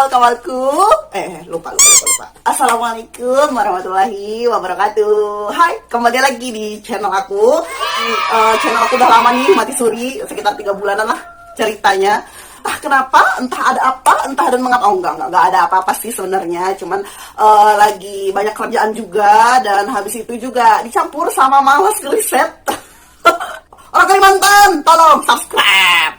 kawan-kawanku. Lupa. Assalamualaikum warahmatullahi wabarakatuh. Hai, kembali lagi di channel aku. Channel aku udah lama nih mati suri, sekitar 3 bulanan lah ceritanya. Kenapa? Entah ada apa, entah dan mengapa. Enggak ada apa-apa sih sebenarnya. Cuman lagi banyak kerjaan juga, dan habis itu juga dicampur sama malas riset. Orang Kalimantan, tolong subscribe.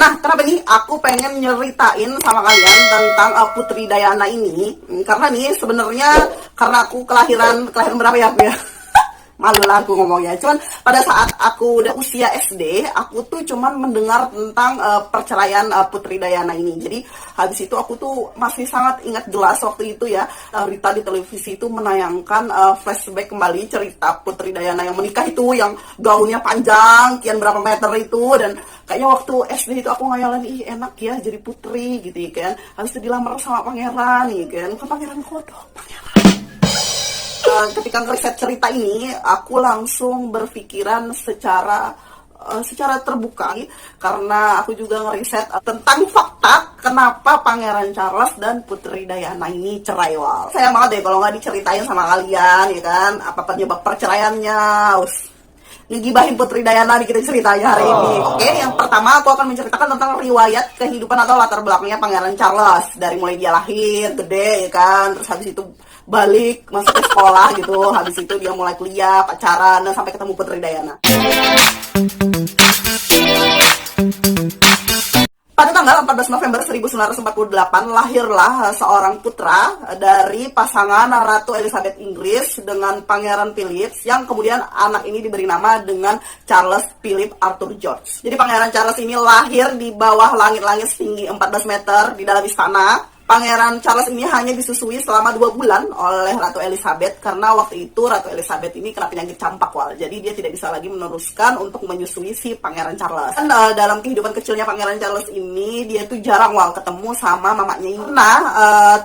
Nah, kenapa nih aku pengen nyeritain sama kalian tentang Putri Dayana ini? Karena nih sebenarnya karena aku kelahiran berapa ya? Malu lah aku ngomongnya. Cuman pada saat aku udah usia SD, aku tuh cuman mendengar tentang perceraian Putri Dayana ini. Jadi habis itu aku tuh masih sangat ingat jelas waktu itu ya, berita di televisi itu menayangkan flashback kembali cerita Putri Dayana yang menikah itu, yang gaunnya panjang, kian berapa meter itu. Dan kayaknya waktu SD itu aku ngayalin, ih enak ya jadi putri gitu ya kan. Habis itu dilamar sama pangeran nih kan. Bukan pangeran kodok, pangeran. Ketika ngeriset cerita ini, aku langsung berpikiran secara terbuka, karena aku juga ngeriset tentang fakta kenapa Pangeran Charles dan Putri Dayana ini cerai. Sayang banget deh kalau nggak diceritain sama kalian ya kan, apa penyebab perceraiannya. Ngegibahin Putri Dayana dikit ceritanya hari ini. Oke, yang pertama aku akan menceritakan tentang riwayat kehidupan atau latar belakangnya Pangeran Charles, dari mulai dia lahir, gede ya kan, terus habis itu balik masuk ke sekolah gitu, habis itu dia mulai kuliah, pacaran, dan sampai ketemu Putri Dayana. Pada tanggal 14 November 1948 lahirlah seorang putra dari pasangan Ratu Elizabeth Inggris dengan Pangeran Philip, yang kemudian anak ini diberi nama dengan Charles Philip Arthur George. Jadi Pangeran Charles ini lahir di bawah langit-langit setinggi 14 meter di dalam istana. Pangeran Charles ini hanya disusui selama 2 bulan oleh Ratu Elizabeth, karena waktu itu Ratu Elizabeth ini kena penyakit campak jadi dia tidak bisa lagi meneruskan untuk menyusui si Pangeran Charles. Dan dalam kehidupan kecilnya Pangeran Charles ini, dia tuh jarang ketemu sama mamanya ini. Nah,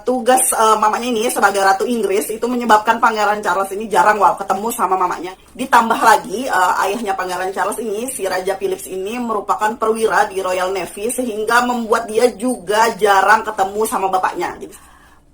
tugas mamanya ini sebagai Ratu Inggris itu menyebabkan Pangeran Charles ini jarang ketemu sama mamanya. Ditambah lagi ayahnya Pangeran Charles ini, si Raja Philip ini merupakan perwira di Royal Navy, sehingga membuat dia juga jarang ketemu sama bapaknya. Jadi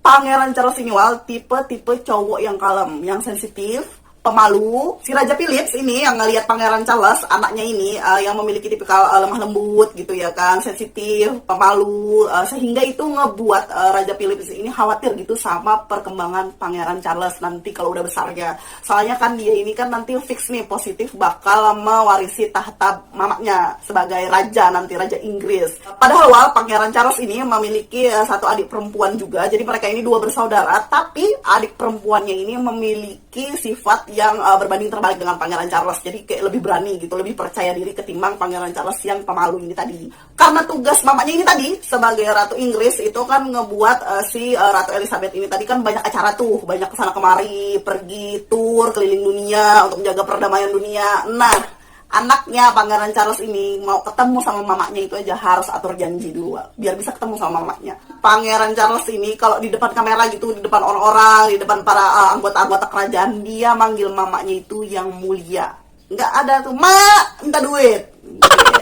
Pangeran Charles ini tipe cowok yang kalem, yang sensitif, pemalu. Si Raja Philip ini yang ngelihat Pangeran Charles, anaknya ini yang memiliki tipikal lemah lembut gitu ya kan, sensitif, pemalu, sehingga itu ngebuat Raja Philip ini khawatir gitu sama perkembangan Pangeran Charles nanti kalau udah besarnya. Soalnya kan dia ini kan nanti fix nih positif bakal mewarisi tahta mamanya sebagai raja, nanti Raja Inggris. Padahal Pangeran Charles ini memiliki satu adik perempuan juga. Jadi mereka ini 2 bersaudara, tapi adik perempuannya ini memiliki sifat yang berbanding terbalik dengan Pangeran Charles. Jadi kayak lebih berani gitu, lebih percaya diri ketimbang Pangeran Charles yang pemalu ini tadi. Karena tugas mamanya ini tadi sebagai Ratu Inggris itu kan ngebuat si Ratu Elizabeth ini tadi kan banyak acara tuh, banyak kesana kemari, pergi tour keliling dunia untuk menjaga perdamaian dunia. Nah, anaknya Pangeran Charles ini mau ketemu sama mamanya itu aja harus atur janji dulu biar bisa ketemu sama mamanya. Pangeran Charles ini kalau di depan kamera gitu, di depan orang-orang, di depan para anggota-anggota kerajaan, dia manggil mamanya itu yang mulia. Nggak ada tuh, "Mak, minta duit."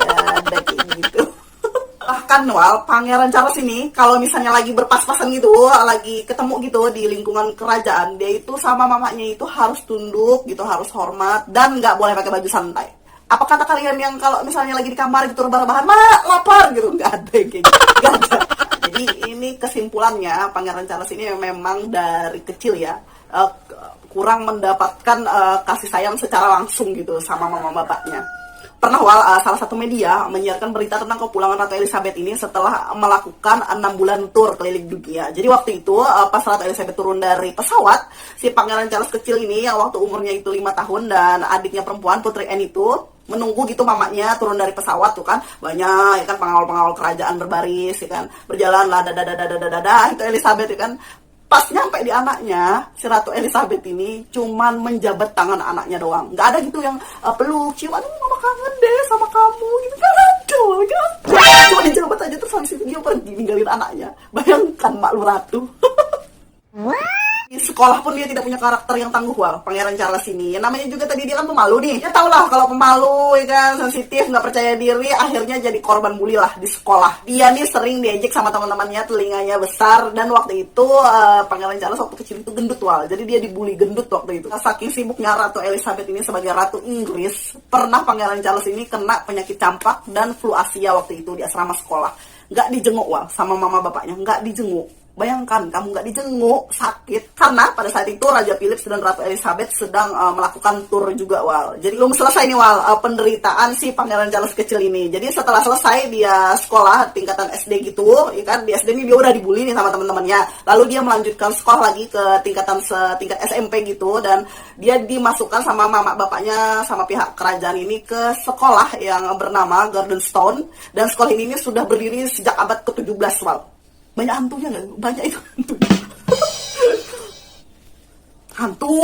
Ada kayak gitu. Bahkan Pangeran Charles ini kalau misalnya lagi berpas-pasan gitu, lagi ketemu gitu di lingkungan kerajaan, dia itu sama mamanya itu harus tunduk gitu, harus hormat, dan nggak boleh pakai baju santai. Apa kata kalian yang kalau misalnya lagi di kamar gitu rebah-rebahan, "Mak, lapar," gitu? Nggak ada yang kayak gitu. Nggak ada. Jadi ini kesimpulannya, Pangeran Charles ini memang dari kecil ya kurang mendapatkan kasih sayang secara langsung gitu sama mama bapaknya. Pernah salah satu media menyiarkan berita tentang kepulangan Ratu Elizabeth ini setelah melakukan 6 bulan tour keliling dunia. Jadi waktu itu pas Ratu Elizabeth turun dari pesawat, si Pangeran Charles kecil ini yang waktu umurnya itu 5 tahun dan adiknya perempuan Putri Anne itu menunggu gitu mamanya turun dari pesawat tuh kan, banyak ya kan pengawal-pengawal kerajaan berbaris ya kan, berjalan lah itu Elizabeth ya kan. Pas nyampe di anaknya, si Ratu Elizabeth ini cuman menjabat tangan anaknya doang. Nggak ada gitu yang peluk, cium, "Aduh mama kangen deh sama kamu," gitu. Nggak ada. Cuma dijabat aja, terus habis itu dia pergi ninggalin anaknya. Bayangkan mak lu ratu. Di sekolah pun dia tidak punya karakter yang tangguh, Wal, Pangeran Charles ini. Ya, namanya juga tadi dia kan pemalu nih. Ya tau lah kalau pemalu, ya kan, sensitif, nggak percaya diri, akhirnya jadi korban bully lah di sekolah. Dia nih sering diejek sama teman-temannya, telinganya besar, dan waktu itu Pangeran Charles waktu kecil itu gendut, Wal. Jadi dia dibully gendut waktu itu. Saking sibuknya Ratu Elizabeth ini sebagai Ratu Inggris, pernah Pangeran Charles ini kena penyakit campak dan flu Asia waktu itu di asrama sekolah. Nggak dijenguk, Wal, sama mama bapaknya, nggak dijenguk. Bayangkan kamu nggak dijenguk, sakit. Karena pada saat itu Raja Philip dan Ratu Elizabeth sedang melakukan tur juga, Wal. Jadi belum selesai nih, Wal, penderitaan si Pangeran Charles kecil ini. Jadi setelah selesai dia sekolah tingkatan SD gitu, ya kan, di SD ini dia udah dibully nih sama teman-temannya. Lalu dia melanjutkan sekolah lagi ke tingkat SMP gitu, dan dia dimasukkan sama mama bapaknya sama pihak kerajaan ini ke sekolah yang bernama Gardenstone. Dan sekolah ini sudah berdiri sejak abad ke-17, Wal. Banyak hantunya nggak? Banyak itu hantu.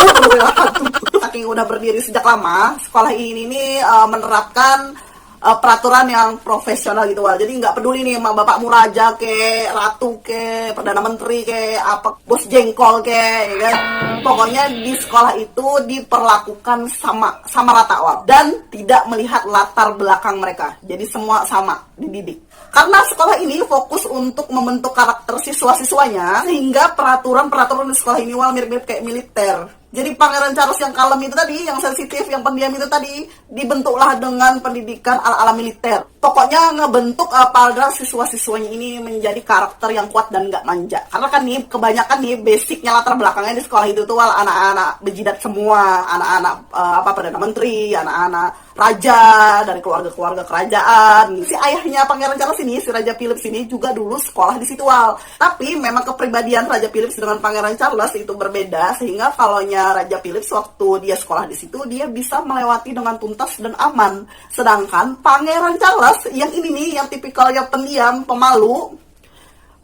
Saking udah berdiri sejak lama, sekolah ini nih menerapkan peraturan yang profesional gitu, Wal. Jadi nggak peduli nih sama bapakmu raja ke, ratu ke, perdana menteri ke, apa bos jengkol ke, ya kan? Pokoknya di sekolah itu diperlakukan sama rata, Wal, dan tidak melihat latar belakang mereka. Jadi semua sama dididik. Karena sekolah ini fokus untuk membentuk karakter siswa-siswanya, sehingga peraturan-peraturan di sekolah ini, Wal, mirip-mirip kayak militer. Jadi Pangeran Charles yang kalem itu tadi, yang sensitif, yang pendiam itu tadi, dibentuklah dengan pendidikan ala-ala militer. Pokoknya ngebentuk pada siswa-siswanya ini menjadi karakter yang kuat dan nggak manja. Karena kan nih, kebanyakan nih basicnya latar belakangnya di sekolah itu tuh, Wal, anak-anak bejidat semua, anak-anak perdana menteri, anak-anak raja dari keluarga-keluarga kerajaan. Si ayahnya Pangeran Charles ini, si Raja Philip ini juga dulu sekolah di situ, Wal. Tapi memang kepribadian Raja Philip dengan Pangeran Charles itu berbeda, sehingga kalaunya Raja Philip waktu dia sekolah di situ, dia bisa melewati dengan tuntas dan aman. Sedangkan Pangeran Charles yang ini nih, yang tipikalnya pendiam, pemalu,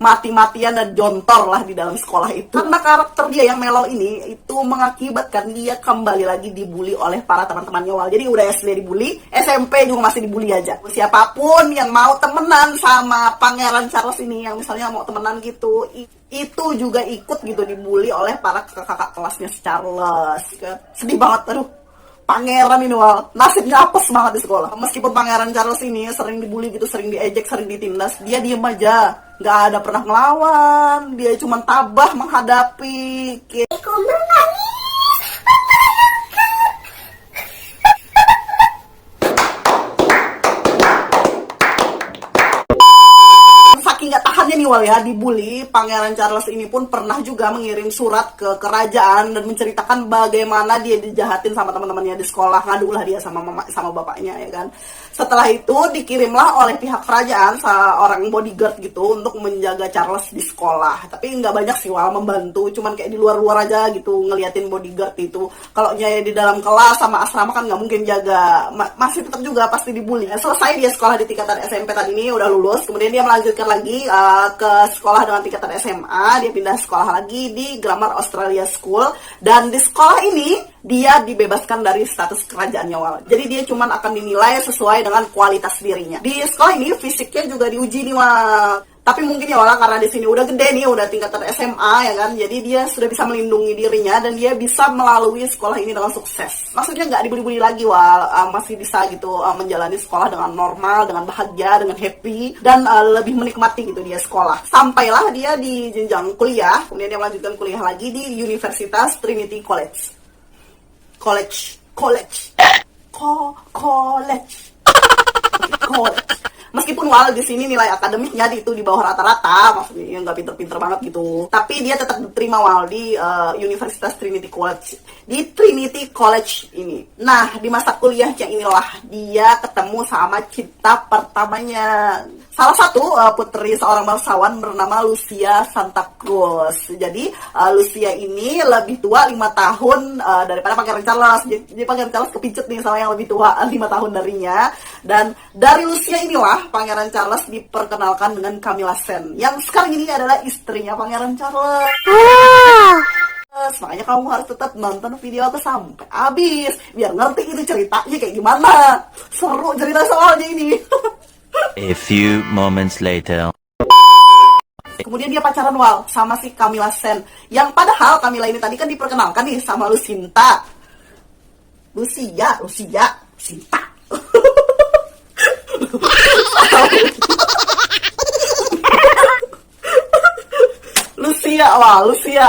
mati-matian dan jontor lah di dalam sekolah itu. Karena karakter dia yang mellow ini, itu mengakibatkan dia kembali lagi dibully oleh para teman-temannya, Wal. Jadi udah SD dibully, SMP juga masih dibully aja. Siapapun yang mau temenan sama Pangeran Charles ini, yang misalnya mau temenan gitu, itu juga ikut gitu dibully oleh para kakak kelasnya Charles. Sedih banget, aduh. Pangeran ini, Wal, nasibnya apes banget di sekolah. Meskipun Pangeran Charles ini sering dibully gitu, sering diejek, sering ditindas, dia diem aja, nggak ada pernah ngelawan. Dia cuma tabah menghadapi. Nggak tahannya nih, Wal, ya, dibully, Pangeran Charles ini pun pernah juga mengirim surat ke kerajaan dan menceritakan bagaimana dia dijahatin sama teman-temannya di sekolah. Ngadulah dia sama bapaknya, ya kan. Setelah itu dikirimlah oleh pihak kerajaan seorang bodyguard gitu untuk menjaga Charles di sekolah. Tapi nggak banyak sih, Wal, membantu, cuman kayak di luar-luar aja gitu ngeliatin bodyguard itu. Kalau dia di dalam kelas sama asrama kan nggak mungkin jaga, masih tetap juga pasti dibully. Selesai dia sekolah di tingkatan SMP tadi ini, udah lulus, kemudian dia melanjutkan lagi ke sekolah dengan tingkatan SMA. Dia pindah sekolah lagi di Grammar Australia School, dan di sekolah ini dia dibebaskan dari status kerajaannya, Wal. Jadi dia cuma akan dinilai sesuai dengan kualitas dirinya. Di sekolah ini fisiknya juga diuji nih, Wal. Tapi mungkin ya, Wal, karena di sini udah gede nih, udah tingkatan SMA, ya kan. Jadi dia sudah bisa melindungi dirinya dan dia bisa melalui sekolah ini dengan sukses. Maksudnya nggak dibully-bully lagi, Wal. Masih bisa gitu menjalani sekolah dengan normal, dengan bahagia, dengan happy, dan lebih menikmati gitu dia sekolah. Sampailah dia di jenjang kuliah, kemudian dia melanjutkan kuliah lagi di Universitas Trinity College. Meskipun, Wal, di sini nilai akademiknya itu di bawah rata-rata, maksudnya nggak pinter-pinter banget gitu, tapi dia tetap diterima, Wal, di Universitas Trinity College. Di Trinity College ini, nah, di masa kuliahnya inilah dia ketemu sama cinta pertamanya. Salah satu putri seorang bangsawan bernama Lucia Santa Cruz. Jadi Lucia ini lebih tua 5 tahun daripada Pangeran Charles. Jadi Pangeran Charles kepincut nih sama yang lebih tua 5 tahun darinya. Dan dari Lucia inilah Pangeran Charles diperkenalkan dengan Camilla Sen, yang sekarang ini adalah istrinya Pangeran Charles. Makanya kamu harus tetap nonton video aku sampai habis biar ngerti itu ceritanya kayak gimana. Seru cerita soalnya ini. A few moments later. Kemudian dia pacaran Wal sama si Camilla Sen. Yang padahal Camilla ini tadi kan diperkenalkan nih sama Lucinta. Lucia, Cinta. Lucia.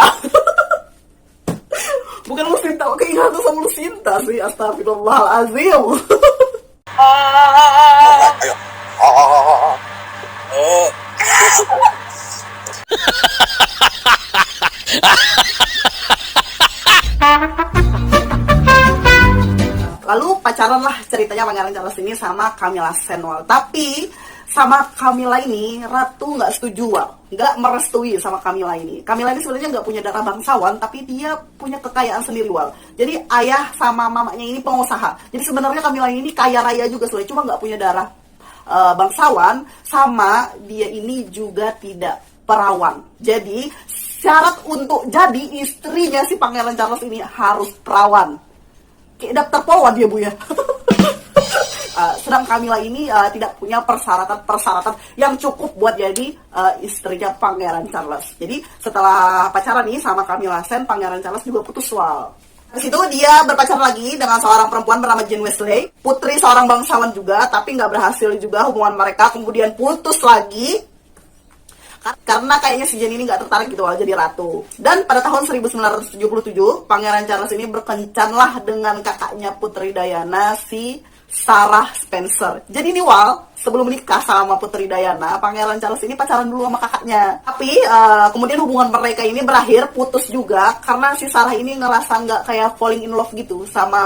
Bukan Lucinta, oke ingat tuh sama Lucinta sih, astagfirullahalazim. Ayo. Oh. Lalu pacaran lah ceritanya Pangeran Charles ini sama Camilla Senwal. Tapi sama Camilla ini Ratu nggak setuju Wal, nggak merestui sama Camilla ini. Camilla ini sebenarnya nggak punya darah bangsawan, tapi dia punya kekayaan sendiri Wal. Jadi ayah sama mamanya ini pengusaha. Jadi sebenarnya Camilla ini kaya raya juga sebenarnya, cuma nggak punya darah bangsawan, sama dia ini juga tidak perawan. Jadi syarat untuk jadi istrinya si Pangeran Charles ini harus perawan. Kayak daftar perawan dia Bu ya. Sedang Camilla ini tidak punya persyaratan yang cukup buat jadi istrinya Pangeran Charles. Jadi setelah pacaran nih sama Camilla Sen, Pangeran Charles juga putus Wal. Di situ dia berpacaran lagi dengan seorang perempuan bernama Jane Wesley, putri seorang bangsawan juga, tapi nggak berhasil juga hubungan mereka. Kemudian putus lagi karena kayaknya si Jane ini nggak tertarik gitu Wal jadi ratu. Dan pada tahun 1977 Pangeran Charles ini berkencanlah dengan kakaknya Putri Diana, si Sarah Spencer. Jadi ini Wal, sebelum menikah sama Putri Diana, Pangeran Charles ini pacaran dulu sama kakaknya. Tapi kemudian hubungan mereka ini berakhir putus juga karena si Sarah ini ngerasa nggak kayak falling in love gitu sama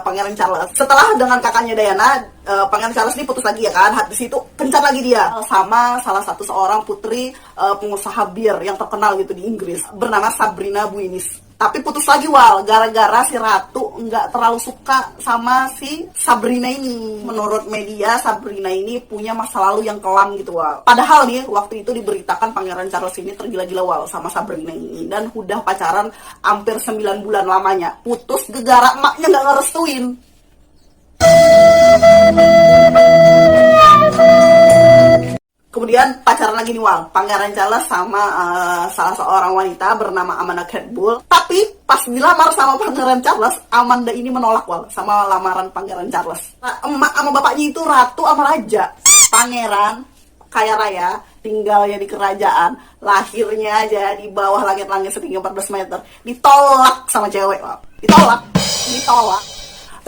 Pangeran Charles. Setelah dengan kakaknya Diana, Pangeran Charles ini putus lagi ya kan. Habis itu kencan lagi dia sama salah satu seorang putri pengusaha bir yang terkenal gitu di Inggris bernama Sabrina Buinis. Tapi putus lagi Wal, gara-gara si Ratu nggak terlalu suka sama si Sabrina ini. Menurut media, Sabrina ini punya masa lalu yang kelam gitu Wal. Padahal nih, waktu itu diberitakan Pangeran Charles ini tergila-gila Wal sama Sabrina ini. Dan udah pacaran hampir 9 bulan lamanya. Putus gegara emaknya nggak ngerestuin. Kemudian pacaran lagi nih Wal, Pangeran Charles sama salah seorang wanita bernama Amanda Catbull. Tapi pas dilamar sama Pangeran Charles, Amanda ini menolak Wal sama lamaran Pangeran Charles. Nah, emak sama bapaknya itu ratu sama raja. Pangeran kaya raya, tinggalnya di kerajaan, lahirnya aja di bawah langit-langit setinggi 14 meter. Ditolak sama cewek Wal. Ditolak.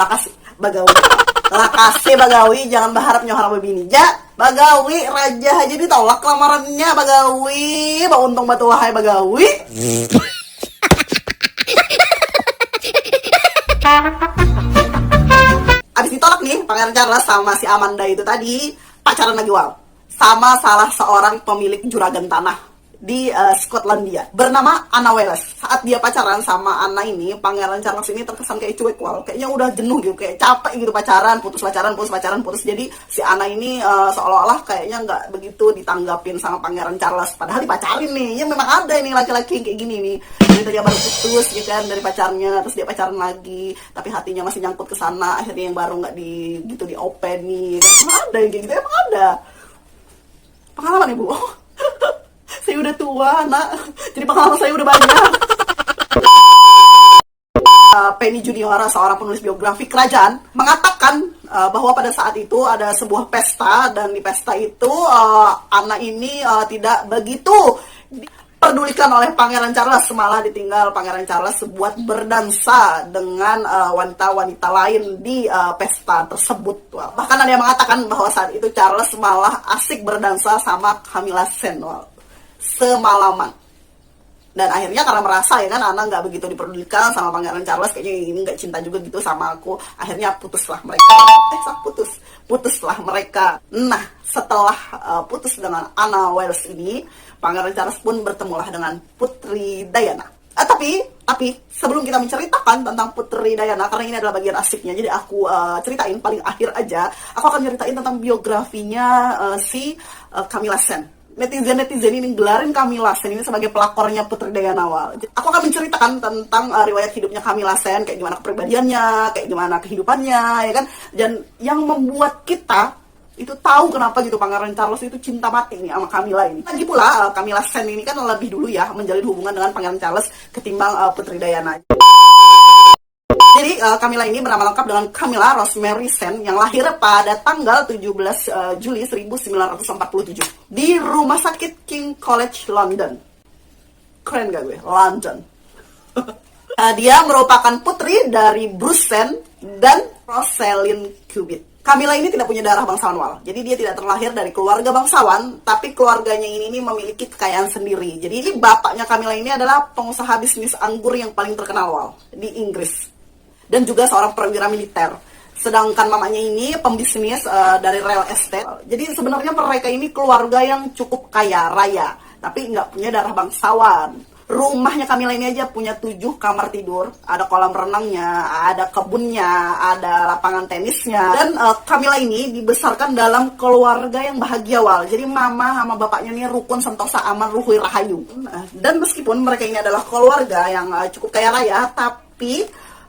Lakasih Bagawi. Lakasih Bagawi, jangan berharap nyohara bebini. Bagawi, raja aja ditolak lamarannya Bagawi. Untung batu wahai Bagawi. Abis ditolak nih, Pangeran Charles sama si Amanda itu tadi pacaran lagi Wal. Sama salah seorang pemilik juragan tanah di Skotlandia bernama Anna Wells. Saat dia pacaran sama Anna ini, Pangeran Charles ini terkesan kayak cuek Wal, kayaknya udah jenuh gitu, kayak capek gitu pacaran, putus. Jadi si Anna ini seolah-olah kayaknya nggak begitu ditanggapin sama Pangeran Charles, padahal dipacarin nih. Ya memang ada ini laki-laki yang kayak gini nih. Jadi dia baru putus gitu kan dari pacarnya, terus dia pacaran lagi, tapi hatinya masih nyangkut ke sana. Akhirnya yang baru nggak di gitu di open nih. Emang ada yang kayak gitu, emang ada. Pengalaman Ibu. Saya udah tua, Nak. Jadi pengalaman saya udah banyak. Penny Junior, seorang penulis biografi kerajaan, mengatakan bahwa pada saat itu ada sebuah pesta, dan di pesta itu Anna ini tidak begitu diperdulikan oleh Pangeran Charles, malah ditinggal Pangeran Charles buat berdansa dengan wanita-wanita lain di pesta tersebut. Bahkan ada yang mengatakan bahwa saat itu Charles malah asik berdansa sama Camilla Sen semalaman. Dan akhirnya karena merasa ya kan Anna nggak begitu diperdulikan sama Pangeran Charles, kayaknya ini nggak cinta juga gitu sama aku, akhirnya putuslah mereka. Putuslah mereka. Nah, setelah putus dengan Anna Wells ini, Pangeran Charles pun bertemulah dengan Putri Diana. Tapi sebelum kita menceritakan tentang Putri Diana, karena ini adalah bagian asiknya, jadi aku ceritain paling akhir aja. Aku akan ceritain tentang biografinya si Camilla Sen. Netizen ini gelarin Camilla Sen ini sebagai pelakornya Putri Diana Wal. Aku akan menceritakan tentang riwayat hidupnya Camilla Sen, kayak gimana kepribadiannya, kayak gimana kehidupannya, ya kan. Dan yang membuat kita itu tahu kenapa gitu Pangeran Charles itu cinta mati nih sama Camilla ini. Lagi pula Camilla Sand ini kan lebih dulu ya menjalin hubungan dengan Pangeran Charles ketimbang Putri Diana. Jadi Camilla ini bernama lengkap dengan Camilla Rosemary Sand yang lahir pada tanggal 17 Juli 1947 di Rumah Sakit King College London. Keren gak gue? London. Dia merupakan putri dari Bruce Sand dan Rosalind Cubitt. Camilla ini tidak punya darah bangsawan Wal. Jadi dia tidak terlahir dari keluarga bangsawan, tapi keluarganya ini memiliki kekayaan sendiri. Jadi ini bapaknya Camilla ini adalah pengusaha bisnis anggur yang paling terkenal Wal di Inggris. Dan juga seorang perwira militer. Sedangkan mamanya ini pembisnis dari real estate. Jadi sebenarnya mereka ini keluarga yang cukup kaya raya, tapi nggak punya darah bangsawan. Rumahnya Camilla ini aja punya 7 kamar tidur, ada kolam renangnya, ada kebunnya, ada lapangan tenisnya. Dan Camilla ini dibesarkan dalam keluarga yang bahagia Wal. Jadi mama sama bapaknya ini rukun sentosa aman ruhui rahayu. Dan meskipun mereka ini adalah keluarga yang cukup kaya raya, tapi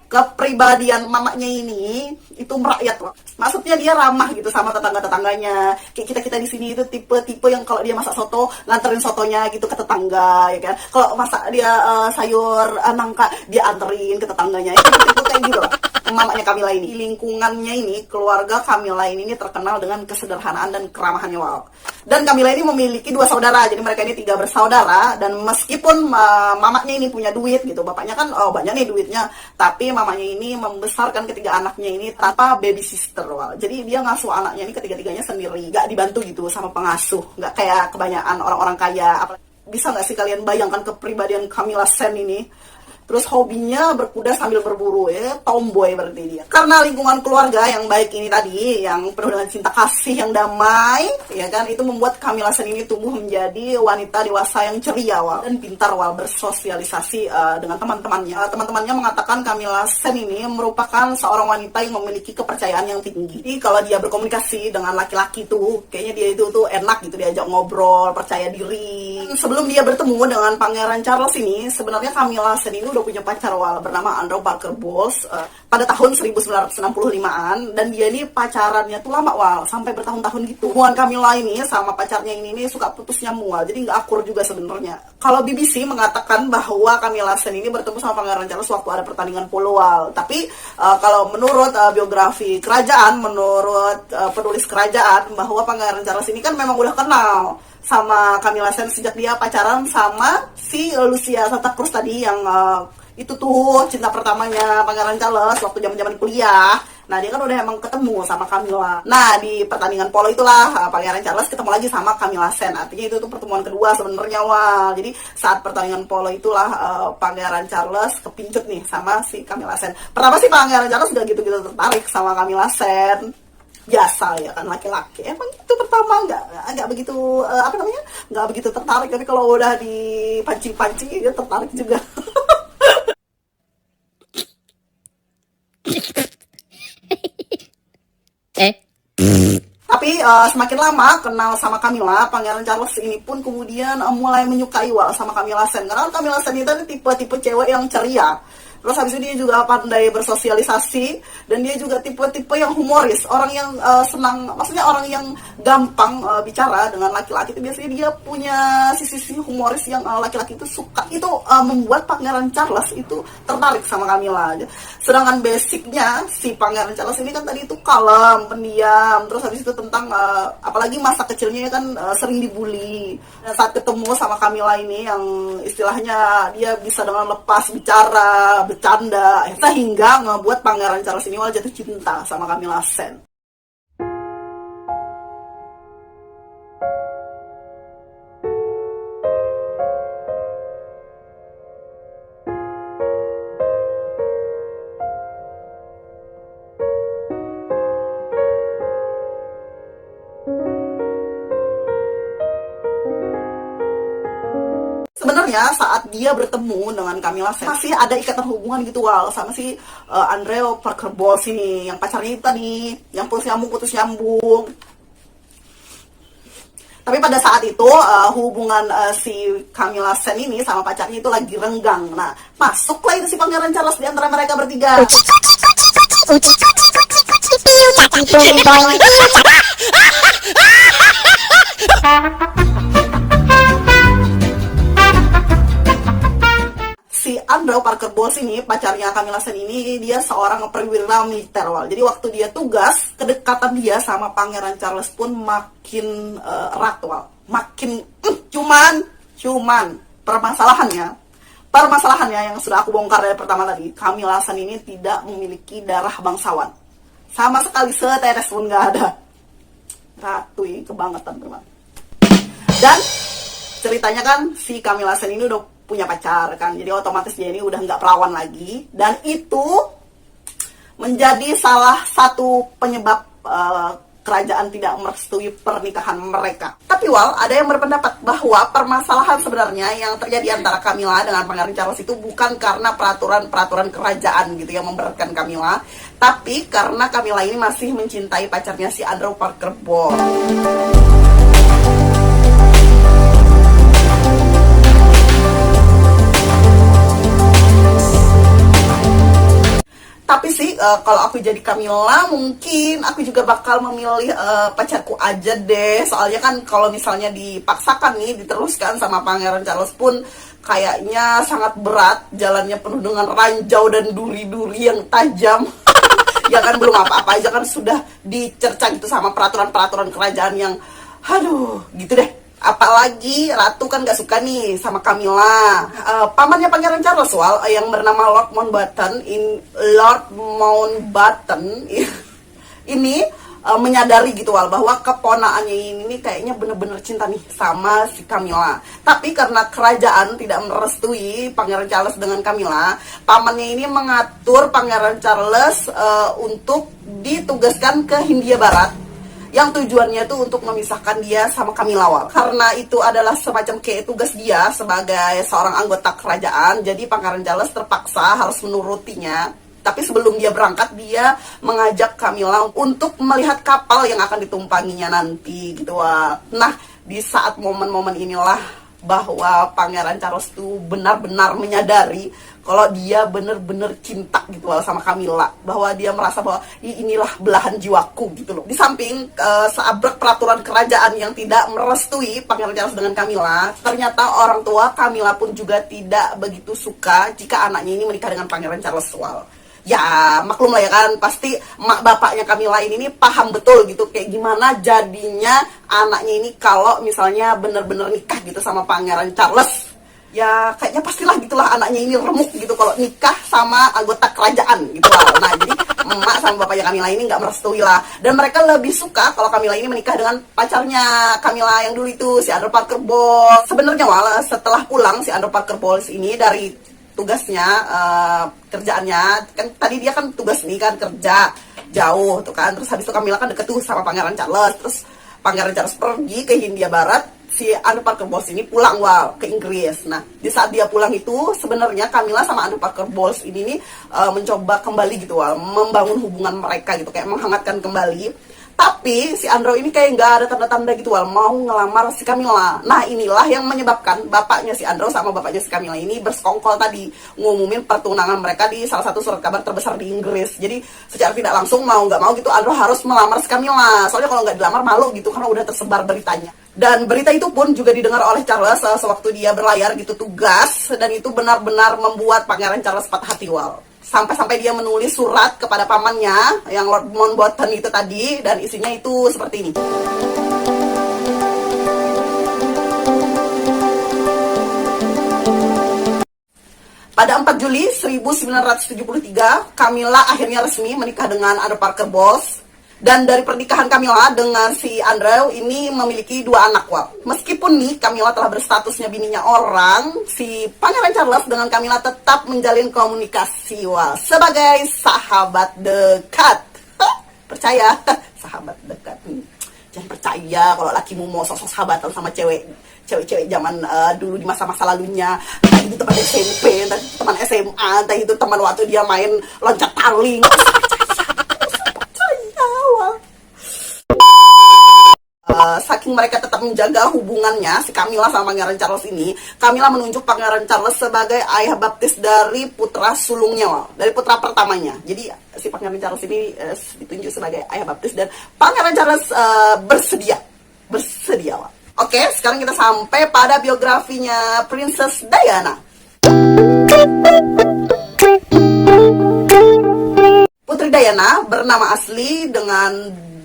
kepribadian mamanya ini itu merakyat loh. Maksudnya dia ramah gitu sama tetangga-tetangganya. Kayak kita di sini itu tipe-tipe yang kalau dia masak soto, nganterin sotonya gitu ke tetangga, ya kan. Kalau masak dia sayur nangka, dia anterin ke tetangganya. Itu tipe kayak gitu loh. Mamanya Camilla ini, lingkungannya ini, keluarga Camilla ini terkenal dengan kesederhanaan dan keramahannya Wal. Dan Camilla ini memiliki 2 saudara, jadi mereka ini 3 bersaudara. Dan meskipun mamanya ini punya duit gitu, bapaknya kan banyak nih duitnya, tapi mamanya ini membesarkan ketiga anaknya ini tanpa baby sister Wal. Jadi dia ngasuh anaknya ini ketiga-tiganya sendiri, gak dibantu gitu sama pengasuh, gak kayak kebanyakan orang-orang kaya. Bisa gak sih kalian bayangkan kepribadian Camilla Sand ini? Terus hobinya berkuda sambil berburu, ya, tomboy berarti dia. Karena lingkungan keluarga yang baik ini tadi, yang penuh dengan cinta kasih yang damai, ya kan, itu membuat Camilla Sand ini tumbuh menjadi wanita dewasa yang ceria Wal, dan pintar Wal bersosialisasi dengan teman-temannya. Teman-temannya mengatakan Camilla Sand ini merupakan seorang wanita yang memiliki kepercayaan yang tinggi. Jadi kalau dia berkomunikasi dengan laki-laki tuh, kayaknya dia itu tuh enak gitu diajak ngobrol, percaya diri. Sebelum dia bertemu dengan Pangeran Charles ini, sebenarnya Camilla Sand ini udah punya pacar Wal bernama Andrew Parker Bowles pada tahun 1965-an, dan dia ini pacarannya tuh lama Wal, sampai bertahun-tahun gitu. Hubungan Camilla ini sama pacarnya ini suka putus nyambung Wal, jadi nggak akur juga sebenarnya. Kalau BBC mengatakan bahwa Camilla Sand ini bertemu sama Pangeran Charles waktu ada pertandingan polo Wal, tapi kalau menurut biografi kerajaan, menurut penulis kerajaan, bahwa Pangeran Charles ini kan memang udah kenal sama Camilla Sand sejak dia pacaran sama si Lucia Santa Cruz tadi, yang itu tuh cinta pertamanya Pangeran Charles waktu zaman-zaman kuliah. Nah, dia kan udah emang ketemu sama Camilla. Nah, di pertandingan polo itulah Pangeran Charles ketemu lagi sama Camilla Sand. Artinya itu tuh pertemuan kedua sebenarnya Wal. Jadi saat pertandingan polo itulah Pangeran Charles kepincut nih sama si Camilla Sand. Pertama sih Pangeran Charles gak gitu-gitu tertarik sama Camilla Sand. Biasa ya kan, laki-laki emang itu pertama nggak begitu nggak begitu tertarik, tapi kalau udah dipancing-pancing dia tertarik juga. Tapi semakin lama kenal sama Camilla, Pangeran Charles ini pun kemudian mulai menyukai Wal sama Camilla Sand. Karena Camilla Sand itu tipe-tipe cewek yang ceria. Terus habis itu dia juga pandai bersosialisasi, dan dia juga tipe-tipe yang humoris, orang yang senang, maksudnya orang yang gampang bicara dengan laki-laki itu biasanya dia punya sisi humoris yang laki-laki itu suka. Itu membuat Pangeran Charles itu tertarik sama Camilla. Sedangkan basicnya si Pangeran Charles ini kan tadi itu kalem, pendiam, terus habis itu tentang apalagi masa kecilnya kan sering dibully. Dan saat ketemu sama Camilla ini yang istilahnya dia bisa dengan lepas bicara, bercanda, sehingga ngebuat Pangeran Charles ini malah jatuh cinta sama Camilla Sand. Sebenarnya saat dia bertemu dengan Camilla Sand masih ada ikatan hubungan gitu Wal sama si Andrew Parker Bowles ini, yang pacarnya itu tadi, yang putus nyambung. Tapi pada saat itu hubungan si Camilla Sand ini sama pacarnya itu lagi renggang. Nah, masuklah itu si Pangeran Charles di antara mereka bertiga. Andrew Parker Bowles ini, pacarnya Camilla Sand ini, dia seorang perwira militer, Wal. Jadi waktu dia tugas, kedekatan dia sama Pangeran Charles pun makin erat, Wal. Makin, cuman permasalahannya yang sudah aku bongkar dari pertama tadi, Camilla Sand ini tidak memiliki darah bangsawan. Sama sekali setetes pun nggak ada. Ratu ini kebangetan, teman. Dan ceritanya kan si Camilla Sand ini udah punya pacar kan, jadi otomatis dia ini udah nggak perawan lagi, dan itu menjadi salah satu penyebab kerajaan tidak merestui pernikahan mereka. Tapi Wal, ada yang berpendapat bahwa permasalahan sebenarnya yang terjadi antara Camilla dengan Pangeran Charles itu bukan karena peraturan kerajaan gitu yang memberatkan Camilla, tapi karena Camilla ini masih mencintai pacarnya si Andrew Parker Bowles. Tapi sih kalau aku jadi Camilla, mungkin aku juga bakal memilih pacarku aja deh. Soalnya kan kalau misalnya dipaksakan nih, diteruskan sama Pangeran Charles pun kayaknya sangat berat. Jalannya penuh dengan ranjau dan duri-duri yang tajam. Ya kan belum apa-apa aja kan sudah dicerca gitu sama peraturan-peraturan kerajaan yang aduh gitu deh. Apalagi Ratu kan gak suka nih sama Camilla. Pamannya Pangeran Charles, Wal, yang bernama Lord Mountbatten ini menyadari gitu, Wal, bahwa keponakannya ini kayaknya bener-bener cinta nih sama si Camilla. Tapi karena kerajaan tidak merestui Pangeran Charles dengan Camilla, pamannya ini mengatur Pangeran Charles untuk ditugaskan ke Hindia Barat, yang tujuannya itu untuk memisahkan dia sama Camilla, Wal. Karena itu adalah semacam kayak tugas dia sebagai seorang anggota kerajaan, jadi Pangeran Charles terpaksa harus menurutinya. Tapi sebelum dia berangkat, dia mengajak Camilla untuk melihat kapal yang akan ditumpanginya nanti gitu, Wal. Nah, di saat momen-momen inilah bahwa Pangeran Charles tuh benar-benar menyadari kalau dia bener-bener cinta gitu loh sama Camilla, bahwa dia merasa bahwa inilah belahan jiwaku gitu loh. Di samping seabrek peraturan kerajaan yang tidak merestui Pangeran Charles dengan Camilla, ternyata orang tua Camilla pun juga tidak begitu suka jika anaknya ini menikah dengan Pangeran Charles, Wal. Ya maklum lah ya kan, pasti mak bapaknya Camilla ini paham betul gitu kayak gimana jadinya anaknya ini kalau misalnya bener-bener nikah gitu sama Pangeran Charles. Ya kayaknya pastilah gitulah anaknya ini remuk gitu kalau nikah sama anggota kerajaan gitu lah. Nah jadi emak sama bapaknya Camilla ini nggak merestui lah, dan mereka lebih suka kalau Camilla ini menikah dengan pacarnya Camilla yang dulu itu, si Andrew Parker Bowles. Sebenarnya, Wal, setelah pulang si Andrew Parker Bowles ini dari tugasnya, kerjaannya kan tadi dia kan tugas nih kan, kerja jauh tuh kan, terus habis itu Camilla kan deket tuh sama Pangeran Charles, terus Pangeran Charles pergi ke Hindia Barat, si Andrew Parker Bowles ini pulang, Wal, ke Inggris. Nah di saat dia pulang itu sebenarnya Camilla sama Andrew Parker Bowles ini mencoba kembali gitu, Wal, membangun hubungan mereka gitu, kayak menghangatkan kembali. Tapi si Andrew ini kayak nggak ada tanda-tanda gitu, Wal, mau ngelamar si Camilla. Nah inilah yang menyebabkan bapaknya si Andrew sama bapaknya si Camilla ini bersekongkol tadi, ngumumin pertunangan mereka di salah satu surat kabar terbesar di Inggris. Jadi secara tidak langsung mau nggak mau gitu Andrew harus melamar si Camilla. Soalnya kalau nggak dilamar malu gitu karena udah tersebar beritanya. Dan berita itu pun juga didengar oleh Charles sewaktu dia berlayar gitu tugas, dan itu benar-benar membuat Pangeran Charles patah hati, Wal. Sampai-sampai dia menulis surat kepada pamannya yang Lord Mountbatten itu tadi, dan isinya itu seperti ini. Pada 4 Juli 1973, Camilla akhirnya resmi menikah dengan Andrew Parker Bowles. Dan dari pernikahan Camilla dengan si Andrew ini memiliki 2 anak, Wal. Meskipun nih Camilla telah berstatusnya bininya orang, si Pangeran Charles dengan Camilla tetap menjalin komunikasi, Wal, sebagai sahabat dekat. Percaya? Sahabat dekat. Jangan percaya kalau lakimu mau sosok sahabatan sama cewek-cewek zaman dulu di masa-masa lalunya. Entah itu teman SMP, entah itu teman SMA, entah itu teman waktu dia main loncat tali. Saking mereka tetap menjaga hubungannya, si Camilla sama Pangeran Charles ini, Camilla menunjuk Pangeran Charles sebagai ayah baptis dari putra sulungnya, Wal, dari putra pertamanya. Jadi si Pangeran Charles ini ditunjuk sebagai ayah baptis, dan Pangeran Charles bersedia, Wal. Oke, sekarang kita sampai pada biografinya Princess Diana. Diana bernama asli dengan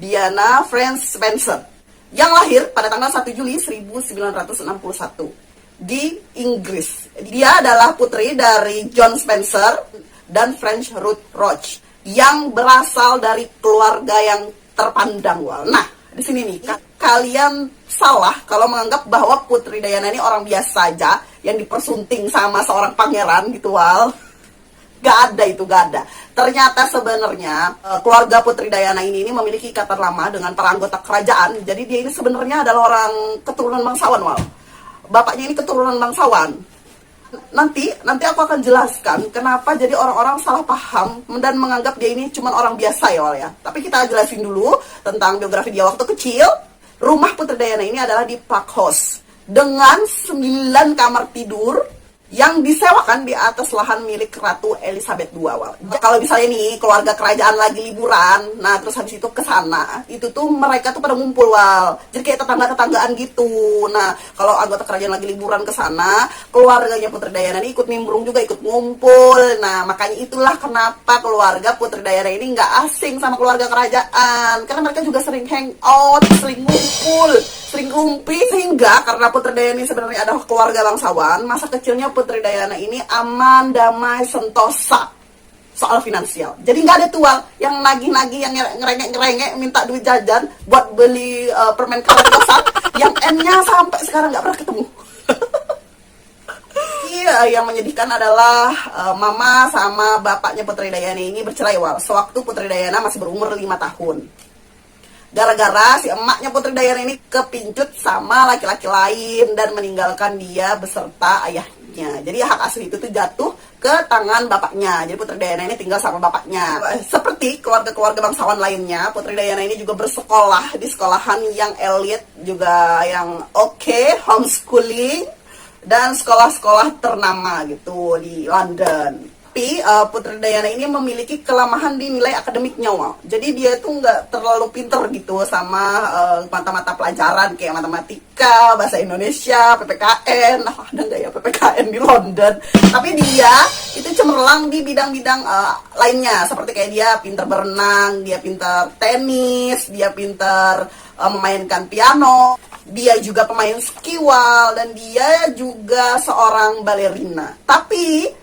Diana France Spencer, yang lahir pada tanggal 1 Juli 1961 di Inggris. Dia adalah putri dari John Spencer dan French Ruth Roach yang berasal dari keluarga yang terpandang. Nah, di sini nih, kalian salah kalau menganggap bahwa Putri Diana ini orang biasa aja yang dipersunting sama seorang pangeran gitu, Wal. Gak ada itu, gak ada. Ternyata sebenarnya keluarga Putri Diana ini memiliki ikatan lama dengan para anggota kerajaan. Jadi dia ini sebenarnya adalah orang keturunan bangsawan, Wal. Bapaknya ini keturunan bangsawan. Nanti aku akan jelaskan kenapa jadi orang-orang salah paham dan menganggap dia ini cuma orang biasa ya, Wal ya. Tapi kita jelasin dulu tentang biografi dia waktu kecil. Rumah Putri Diana ini adalah di Park House dengan 9 kamar tidur yang disewakan di atas lahan milik Ratu Elizabeth II. Kalau misalnya nih keluarga kerajaan lagi liburan, nah terus habis itu ke sana, itu tuh mereka tuh pada ngumpul, Wal. Jadi kayak tetangga-tetanggaan gitu. Nah, kalau anggota kerajaan lagi liburan ke sana, keluarganya Putri Diana ini ikut nimbrung juga, ikut ngumpul. Nah, makanya itulah kenapa keluarga Putri Diana ini nggak asing sama keluarga kerajaan, karena mereka juga sering hangout, sering ngumpul, sering rumpi. Sehingga karena Putri Diana ini sebenarnya adalah keluarga bangsawan, masa kecilnya Putri Diana ini aman, damai, sentosa soal finansial. Jadi nggak ada tual yang nagih-nagih, yang ngerengek-ngerengek minta duit jajan buat beli permen karet kosan yang N-nya sampai sekarang nggak pernah ketemu. Iya, yang menyedihkan adalah mama sama bapaknya Putri Diana ini bercerai, Wal, sewaktu Putri Diana masih berumur 5 tahun. Gara-gara si emaknya Putri Diana ini kepincut sama laki-laki lain dan meninggalkan dia beserta ayahnya. Jadi hak asuh itu tuh jatuh ke tangan bapaknya. Jadi Putri Diana ini tinggal sama bapaknya. Seperti keluarga-keluarga bangsawan lainnya, Putri Diana ini juga bersekolah di sekolahan yang elit, juga yang oke, homeschooling, dan sekolah-sekolah ternama gitu di London. Tapi Putri Diana ini memiliki kelemahan di nilai akademiknya, Wal. Jadi dia tuh nggak terlalu pinter gitu sama mata-mata pelajaran kayak matematika, bahasa Indonesia, PPKN. Nah, ada nggak ya PPKN di London? Tapi dia itu cemerlang di bidang-bidang lainnya, seperti kayak dia pinter berenang, dia pinter tenis, dia pinter memainkan piano. Dia juga pemain ski, Wal, dan dia juga seorang balerina. Tapi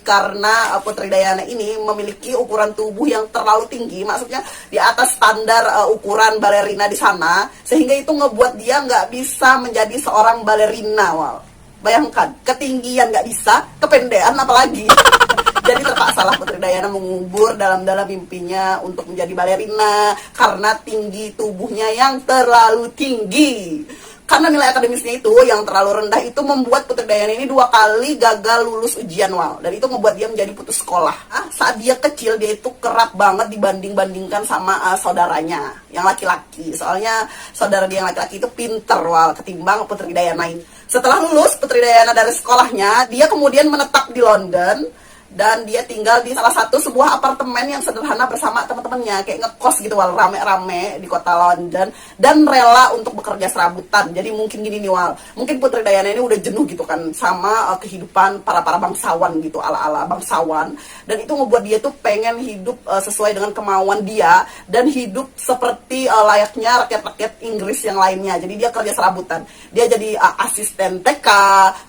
karena Putri Diana ini memiliki ukuran tubuh yang terlalu tinggi, maksudnya di atas standar ukuran balerina di sana, sehingga itu ngebuat dia nggak bisa menjadi seorang balerina, Wal. Bayangkan, ketinggian nggak bisa, kependean apalagi. Jadi terpaksalah Putri Diana mengubur dalam-dalam mimpinya untuk menjadi balerina karena tinggi tubuhnya yang terlalu tinggi. Karena nilai akademisnya itu yang terlalu rendah itu membuat Putri Diana ini 2 kali gagal lulus ujian, Wal. Dan itu membuat dia menjadi putus sekolah. Saat dia kecil, dia itu kerap banget dibanding-bandingkan sama saudaranya yang laki-laki. Soalnya saudara dia yang laki-laki itu pinter, Wal, ketimbang Putri Diana ini. Setelah lulus Putri Diana dari sekolahnya, dia kemudian menetap di London. Dan dia tinggal di salah satu sebuah apartemen yang sederhana bersama teman-temannya, kayak ngekos gitu, Wal, rame-rame di kota London, dan rela untuk bekerja serabutan. Jadi mungkin gini nih, Wal, mungkin Putri Diana ini udah jenuh gitu kan sama kehidupan para bangsawan gitu, ala-ala bangsawan, dan itu ngebuat dia tuh pengen hidup sesuai dengan kemauan dia dan hidup seperti layaknya rakyat-rakyat Inggris yang lainnya. Jadi dia kerja serabutan, dia jadi asisten TK,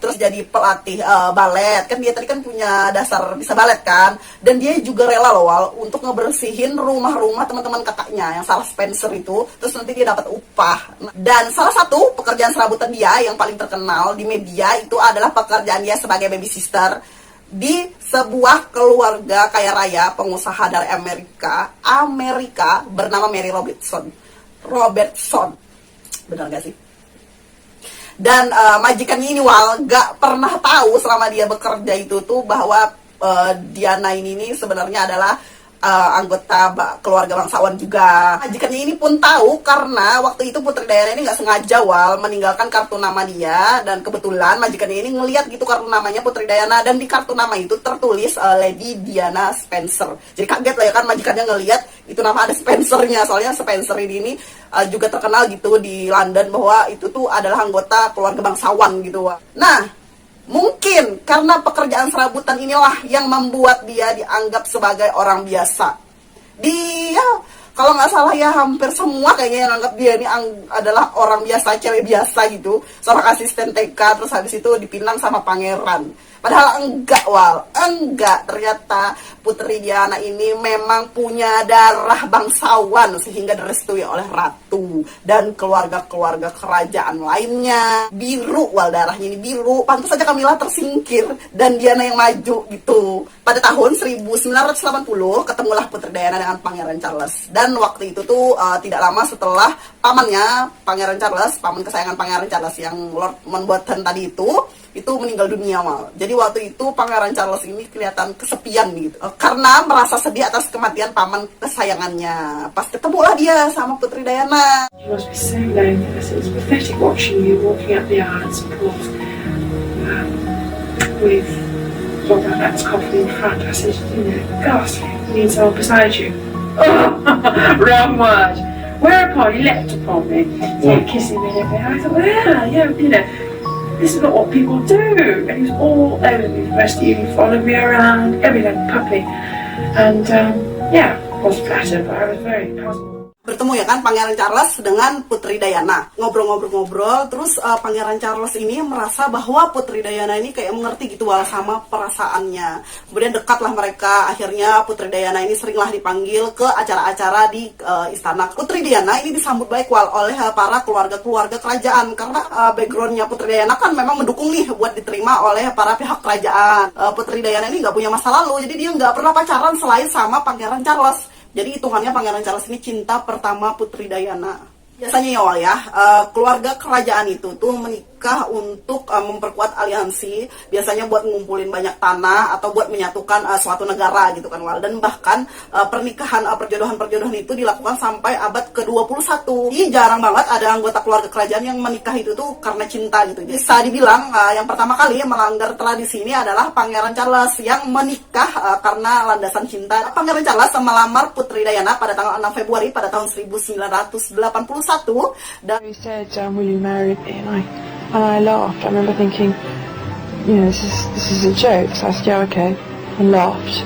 terus jadi pelatih balet. Kan dia tadi kan punya dasar bisa balet kan, dan dia juga rela loh, Wal, untuk ngebersihin rumah-rumah teman-teman kakaknya yang salah Spencer itu, terus nanti dia dapat upah. Dan salah satu pekerjaan serabutan dia yang paling terkenal di media itu adalah pekerjaan dia sebagai baby sister di sebuah keluarga kaya raya pengusaha dari Amerika bernama Mary Robertson. Benar gak sih? Dan majikannya ini, Wal, gak pernah tahu selama dia bekerja itu tuh bahwa Diana ini sebenarnya adalah anggota keluarga bangsawan juga. Majikannya ini pun tahu karena waktu itu Putri Diana ini nggak sengaja, Wal, meninggalkan kartu nama dia, dan kebetulan majikannya ini ngelihat gitu kartu namanya Putri Diana, dan di kartu nama itu tertulis Lady Diana Spencer. Jadi kaget lah ya kan majikannya ngelihat itu nama ada Spencernya, soalnya Spencer ini juga terkenal gitu di London bahwa itu tuh adalah anggota keluarga bangsawan gitu, Wal. Nah, mungkin karena pekerjaan serabutan inilah yang membuat dia dianggap sebagai orang biasa. Dia kalau nggak salah ya hampir semua kayaknya yang anggap dia ini adalah orang biasa, cewek biasa gitu, seorang asisten TK, terus habis itu dipinang sama pangeran. Padahal enggak, ternyata Putri Diana ini memang punya darah bangsawan sehingga direstui oleh ratu dan keluarga-keluarga kerajaan lainnya. Biru darahnya ini biru. Pantas saja Camilla tersingkir dan Diana yang maju gitu. Pada tahun 1980 ketemulah Putri Diana dengan Pangeran Charles, dan waktu itu tuh tidak lama setelah pamannya Pangeran Charles, paman kesayangan Pangeran Charles yang Lord Mountbatten tadi itu meninggal dunia Jadi waktu itu Pangeran Charles ini kelihatan kesepian gitu, karena merasa sedih atas kematian paman kesayangannya. Pas ketemulah dia sama Putri Diana. You must be so lonely. It was pathetic watching you walking up the aisle at St Paul's with Robert X coffee in front. I said, ghastly, you need someone beside you. Oh, wrong word. Whereupon he leapt upon me, kissing me and everything. I thought, yeah, this is not what people do. And he was all over me the rest of the evening, following me around, everything, puppy. And I was flattered, but I was very puzzled. Bertemu ya kan Pangeran Charles dengan Putri Diana, ngobrol-ngobrol, terus Pangeran Charles ini merasa bahwa Putri Diana ini kayak mengerti gitu sama perasaannya. Kemudian dekatlah mereka, akhirnya Putri Diana ini seringlah dipanggil ke acara-acara di istana. Putri Diana ini disambut baik oleh para keluarga-keluarga kerajaan, karena backgroundnya Putri Diana kan memang mendukung nih buat diterima oleh para pihak kerajaan. Putri Diana ini nggak punya masa lalu, jadi dia nggak pernah pacaran selain sama Pangeran Charles. Jadi hitungannya Pangeran Charles ini cinta pertama Putri Diana. Biasanya keluarga kerajaan itu tuh menikah untuk memperkuat aliansi, biasanya buat ngumpulin banyak tanah atau buat menyatukan suatu negara gitu kan Dan bahkan pernikahan, perjodohan itu dilakukan sampai abad ke-21. Jadi jarang banget ada anggota keluarga kerajaan yang menikah itu tuh karena cinta gitu. Jadi bisa dibilang yang pertama kali melanggar tradisi ini adalah Pangeran Charles yang menikah karena landasan cinta. Pangeran Charles melamar Putri Diana pada tanggal 6 Februari pada tahun 1981. Dan He said, will you marry me? And I laughed. I remember thinking, this is a joke. So I said, yeah, okay, and laughed.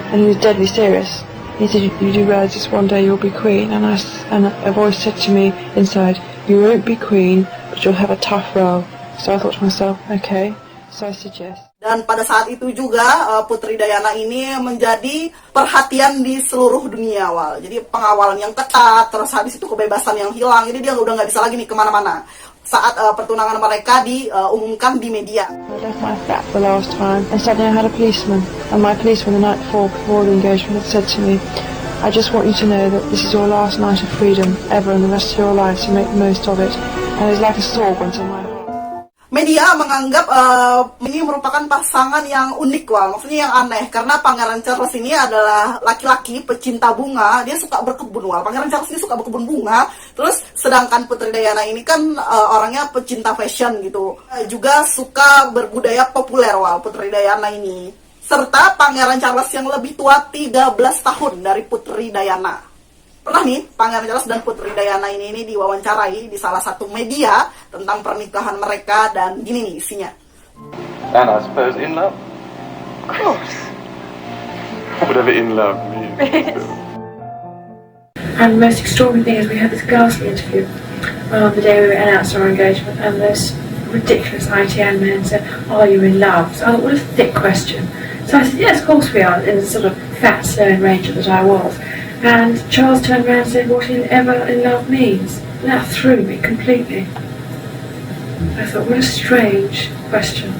And he was deadly serious. He said, you do realize this one day you'll be queen? And a voice said to me inside, you won't be queen, but you'll have a tough role. So I thought to myself, okay. So I said yes. Dan pada saat itu juga Putri Diana ini menjadi perhatian di seluruh dunia Jadi pengawalan yang ketat, terus habis itu kebebasan yang hilang. Jadi dia udah nggak bisa lagi nih kemana-mana. Saat pertunangan mereka diumumkan di media. I left my flat the last time and suddenly I had a policeman. And my policeman the night before the engagement had said to me, I just want you to know that this is your last night of freedom ever and the rest of your life, so make the most of it. And it's like a sword went in my heart. Media menganggap ini merupakan pasangan yang unik maksudnya yang aneh, karena Pangeran Charles ini adalah laki-laki pecinta bunga, dia suka berkebun Pangeran Charles ini suka berkebun bunga, terus sedangkan Putri Diana ini kan orangnya pecinta fashion gitu, juga suka berbudaya populer Putri Diana ini. Serta Pangeran Charles yang lebih tua 13 tahun dari Putri Diana. Pernah nih Pangeran Charles dan Putri Diana ini diwawancarai di salah satu media tentang pernikahan mereka, dan gini nih isinya. And I suppose in love. Of course. Whatever in love means. And the most extraordinary thing is we had this ghastly interview on the day we announced our engagement, and this ridiculous ITN man said, are you in love? So I thought, what a thick question. So I said, yes, of course we are, in the sort of fat, stern ranger that I was. And Charles turned around and said, whatever in love means. And that threw me completely. I thought, what a strange question.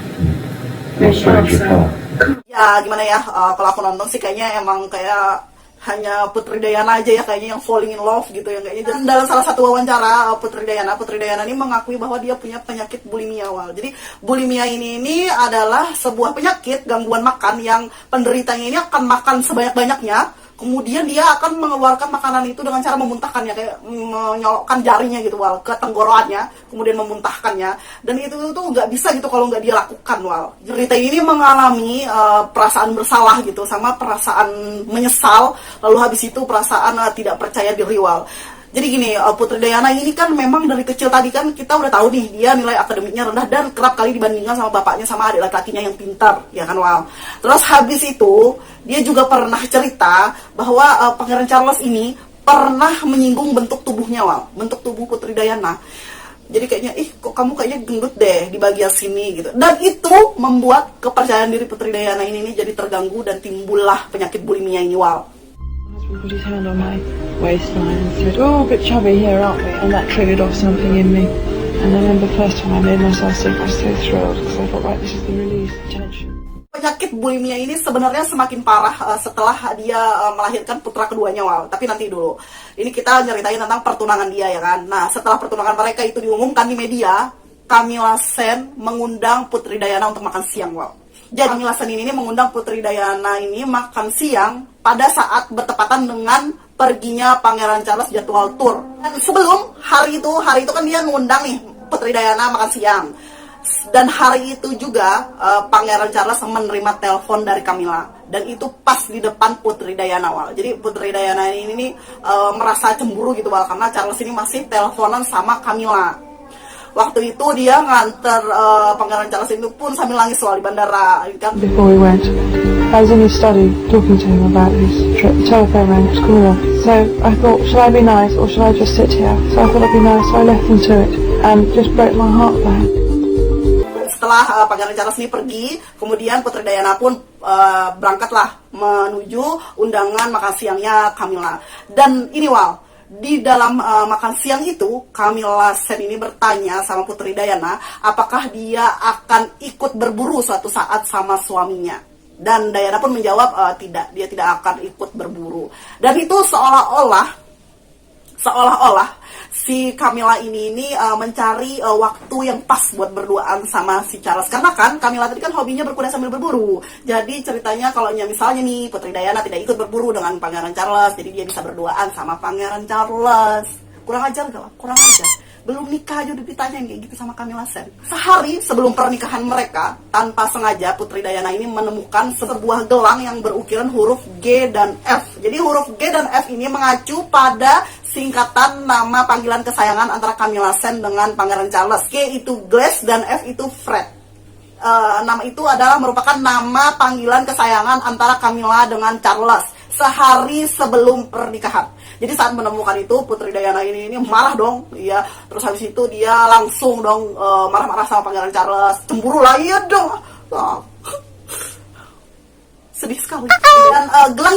Ya gimana ya, kalau aku nonton sih kayaknya emang kayak hanya Putri Diana aja ya kayaknya yang falling in love gitu ya kayaknya. Dan dalam salah satu wawancara Putri Diana ini mengakui bahwa dia punya penyakit bulimia Jadi bulimia ini adalah sebuah penyakit gangguan makan yang penderitanya ini akan makan sebanyak-banyaknya, kemudian dia akan mengeluarkan makanan itu dengan cara memuntahkannya, kayak menyolokkan jarinya gitu ke tenggorokannya, kemudian memuntahkannya. Dan itu tuh nggak bisa gitu kalau nggak dia lakukan Cerita ini mengalami perasaan bersalah gitu, sama perasaan menyesal, lalu habis itu perasaan tidak percaya diri Jadi gini, Putri Diana ini kan memang dari kecil tadi kan kita udah tahu nih dia nilai akademiknya rendah dan kerap kali dibandingkan sama bapaknya sama adik laki-lakinya yang pintar, ya kan Wal. Terus habis itu dia juga pernah cerita bahwa Pangeran Charles ini pernah menyinggung bentuk tubuhnya Wal, bentuk tubuh Putri Diana. Jadi kayaknya, kok kamu kayaknya gendut deh di bagian sini gitu. Dan itu membuat kepercayaan diri Putri Diana ini jadi terganggu dan timbullah penyakit bulimia ini Wal. He put his hand on my waistline and said, "Oh, a bit chubby here, aren't we?" And that triggered off something in me. And I remember the first time I made myself sick, I was so thrilled because I thought, right, this is the release, tension. Penyakit bulimia ini sebenarnya semakin parah setelah dia melahirkan putra keduanya Wal. Tapi nanti dulu. Ini kita nyeritain tentang pertunangan dia ya kan. Nah, setelah pertunangan mereka itu diumumkan di media, Camilla Sen mengundang Putri Diana untuk makan siang Wal. Jadi Camilla Sen ini mengundang Putri Diana ini makan siang pada saat bertepatan dengan perginya Pangeran Charles jadwal tour. Dan sebelum hari itu kan dia ngundang nih Putri Diana makan siang. Dan hari itu juga Pangeran Charles menerima telepon dari Camilla. Dan itu pas di depan Putri Diana Wal. Jadi Putri Diana ini merasa cemburu gitu Wal, karena Charles ini masih teleponan sama Camilla. Waktu itu dia nganter Pangeran Charles itu pun sambil nangis Wal di bandara kan. Before we went, I was in his study talking to him about his trip. The telephone rang, it was caller. So I thought, shall I be nice or shall I just sit here? So I thought I'd be nice, so I left him to it and just broke my heart for him. Setelah Pangeran Charles ini pergi, kemudian Putri Diana pun berangkatlah menuju undangan makan siangnya Camilla. Dan ini Wal, di dalam makan siang itu, Camilla Sen ini bertanya sama Putri Diana, apakah dia akan ikut berburu suatu saat sama suaminya. Dan Diana pun menjawab, tidak, dia tidak akan ikut berburu. Dan itu seolah-olah si Camilla ini mencari waktu yang pas buat berduaan sama si Charles. Karena kan Camilla tadi kan hobinya berkuda sambil berburu. Jadi ceritanya kalau misalnya nih Putri Diana tidak ikut berburu dengan Pangeran Charles, jadi dia bisa berduaan sama Pangeran Charles. Kurang ajar gak? Kurang ajar. Belum nikah aja udah ditanyain kayak gitu sama Camilla Sen. Sehari sebelum pernikahan mereka, tanpa sengaja Putri Diana ini menemukan sebuah gelang yang berukiran huruf G dan F. Jadi huruf G dan F ini mengacu pada singkatan nama panggilan kesayangan antara Camilla Sen dengan Pangeran Charles. G itu Glass dan F itu Fred. Nama itu adalah merupakan nama panggilan kesayangan antara Camilla dengan Charles sehari sebelum pernikahan. Jadi saat menemukan itu Putri Diana ini marah dong, iya. Terus habis itu dia langsung dong marah-marah sama Pangeran Charles, cemburu lah, iya dong. Sedih sekali. Dan gelang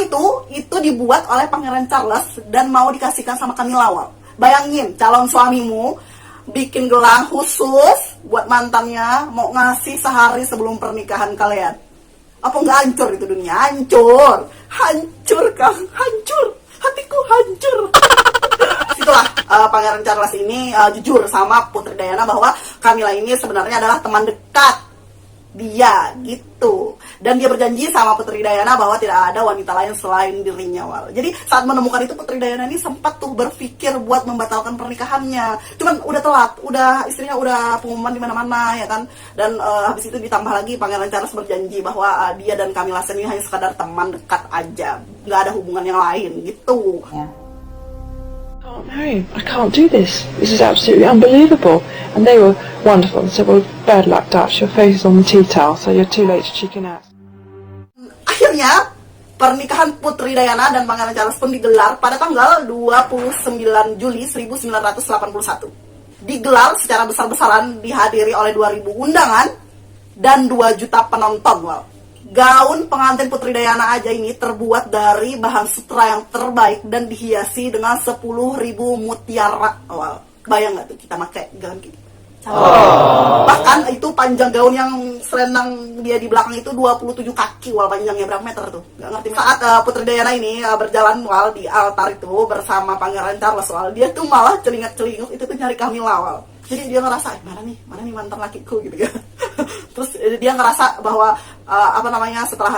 itu dibuat oleh Pangeran Charles dan mau dikasihkan sama Camilla Wal. Bayangin calon suamimu bikin gelang khusus buat mantannya, mau ngasih sehari sebelum pernikahan kalian. Apa nggak hancur itu dunia? Hancur Kang, hancur. Hatiku hancur. Itulah Pangeran Charles ini jujur sama Putri Diana bahwa Camilla ini sebenarnya adalah teman dekat dia gitu. Dan dia berjanji sama Putri Diana bahwa tidak ada wanita lain selain dirinya Wal. Jadi saat menemukan itu Putri Diana ini sempat tuh berpikir buat membatalkan pernikahannya. Cuman udah telat, istrinya udah pengumuman di mana-mana ya kan. Dan habis itu ditambah lagi Pangeran Charles berjanji bahwa dia dan Camilla Sen ini hanya sekadar teman dekat aja, nggak ada hubungan yang lain gitu. I can't marry him. I can't do this. This is absolutely unbelievable. And they were wonderful. They said, well, bad luck, Dutch. Your face is on the tea towel, so you're too late to chicken out. Akhirnya pernikahan Putri Diana dan Pangeran Charles pun digelar pada tanggal 29 Juli 1981. Digelar secara besar-besaran, dihadiri oleh 2.000 undangan dan 2 juta penonton. Wow. Gaun pengantin Putri Diana aja ini terbuat dari bahan sutra yang terbaik dan dihiasi dengan 10.000 mutiara. Wow. Bayang gak tuh kita pakai gaun gitu? Bahkan itu panjang gaun yang selendang dia di belakang itu 27 kaki Wal, panjangnya berapa meter tuh? Gak ngerti. Saat Putri Diana ini berjalan Wal di altar itu bersama Pangeran Charles Wal, dia tuh malah celingak-celinguk itu tuh nyari Camilla Wal. Jadi dia ngerasa mana nih mantan lakiku gitu ya. Terus dia ngerasa bahwa setelah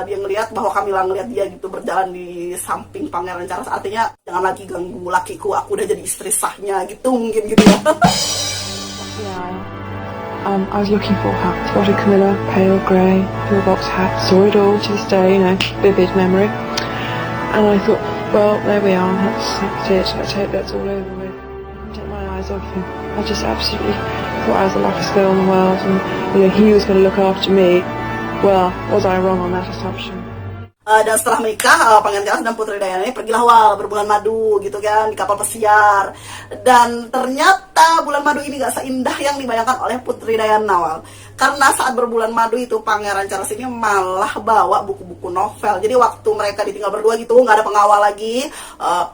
dia ngelihat bahwa Camilla ngelihat dia gitu berjalan di samping Pangeran Charles, artinya jangan lagi ganggu lakiku, aku udah jadi istri sahnya gitu mungkin gitu ya. I was looking for her. Spotted Camilla, pale grey, pillbox hat, saw it all to this day, vivid memory. And I thought, Well, there we are. That's it. Let's hope that's all over with. Take my eyes off him. I just absolutely thought I was the luckiest girl in the world, and he was going to look after me. Well, was I wrong on that assumption? Dan setelah menikah, Pangeran Charles dan Putri Diana ini pergilah berbulan madu gitu kan di kapal pesiar. Dan ternyata bulan madu ini gak seindah yang dibayangkan oleh Putri Diana Wal. Karena saat berbulan madu itu Pangeran Charles ini malah bawa buku-buku novel. Jadi waktu mereka ditinggal berdua gitu, nggak ada pengawal lagi,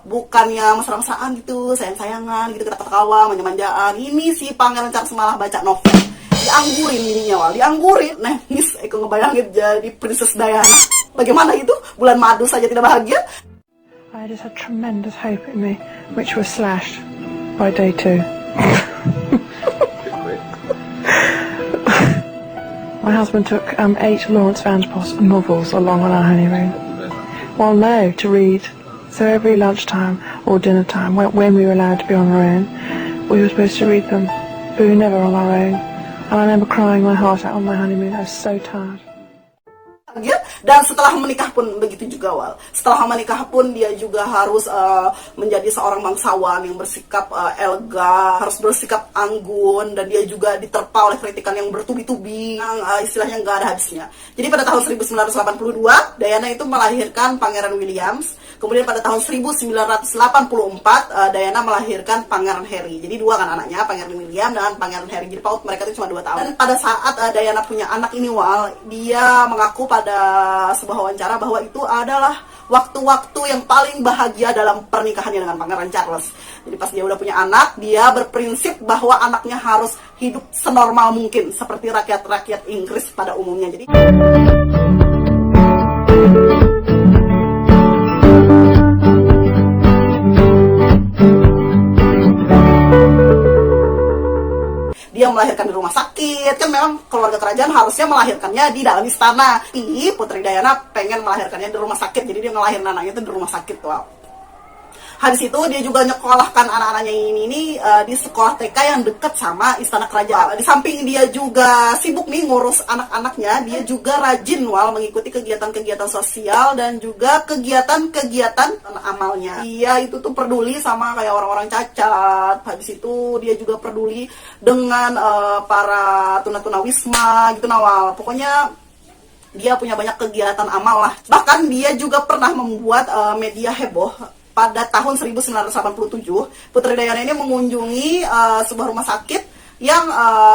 bukannya mesra-mesraan gitu, sayang-sayangan gitu, ketawa-ketawa, manja-manjaan. Ini si Pangeran Charles malah baca novel. Dianggurin ininya Wal, dianggurin. Nangis, aku ngebayangin jadi Princess Diana. Bagaimana itu? Bulan madu saja tidak bahagia. I just had tremendous hope in me, which was slashed by day 2. My husband took 8 Lawrence Vanderpost novels along on our honeymoon. Well, no, to read. So every lunchtime or dinner time, when we were allowed to be on our own, we were supposed to read them, but we were never on our own. And I remember crying my heart out on my honeymoon. I was so tired. Dan setelah menikah pun begitu juga Wal. Setelah menikah pun dia juga harus menjadi seorang bangsawan yang bersikap elegan, harus bersikap anggun, dan dia juga diterpa oleh kritikan yang bertubi-tubi, yang istilahnya nggak ada habisnya. Jadi pada tahun 1982 Diana itu melahirkan Pangeran Williams. Kemudian pada tahun 1984 Diana melahirkan Pangeran Harry. Jadi 2 kan anaknya, Pangeran William dan Pangeran Harry. Jadi paut mereka itu cuma 2 tahun. Dan pada saat Diana punya anak ini Wal, dia mengaku pada sebuah wawancara bahwa itu adalah waktu-waktu yang paling bahagia dalam pernikahannya dengan Pangeran Charles. Jadi pas dia udah punya anak, dia berprinsip bahwa anaknya harus hidup senormal mungkin seperti rakyat-rakyat Inggris pada umumnya. Jadi dia melahirkan di rumah sakit, kan memang keluarga kerajaan harusnya melahirkannya di dalam istana. Tapi Putri Diana pengen melahirkannya di rumah sakit, jadi dia ngelahirin anaknya itu di rumah sakit. Wow. Habis itu dia juga nyekolahkan anak-anaknya ini di sekolah TK yang dekat sama istana kerajaan. Di samping dia juga sibuk nih ngurus anak-anaknya, dia juga rajin Wal mengikuti kegiatan-kegiatan sosial dan juga kegiatan-kegiatan amalnya. Dia itu tuh peduli sama kayak orang-orang cacat. Habis itu dia juga peduli dengan para tuna-tuna wisma gitu Wal. Pokoknya dia punya banyak kegiatan amal lah. Bahkan dia juga pernah membuat media heboh. Pada tahun 1987, Putri Diana ini mengunjungi sebuah rumah sakit yang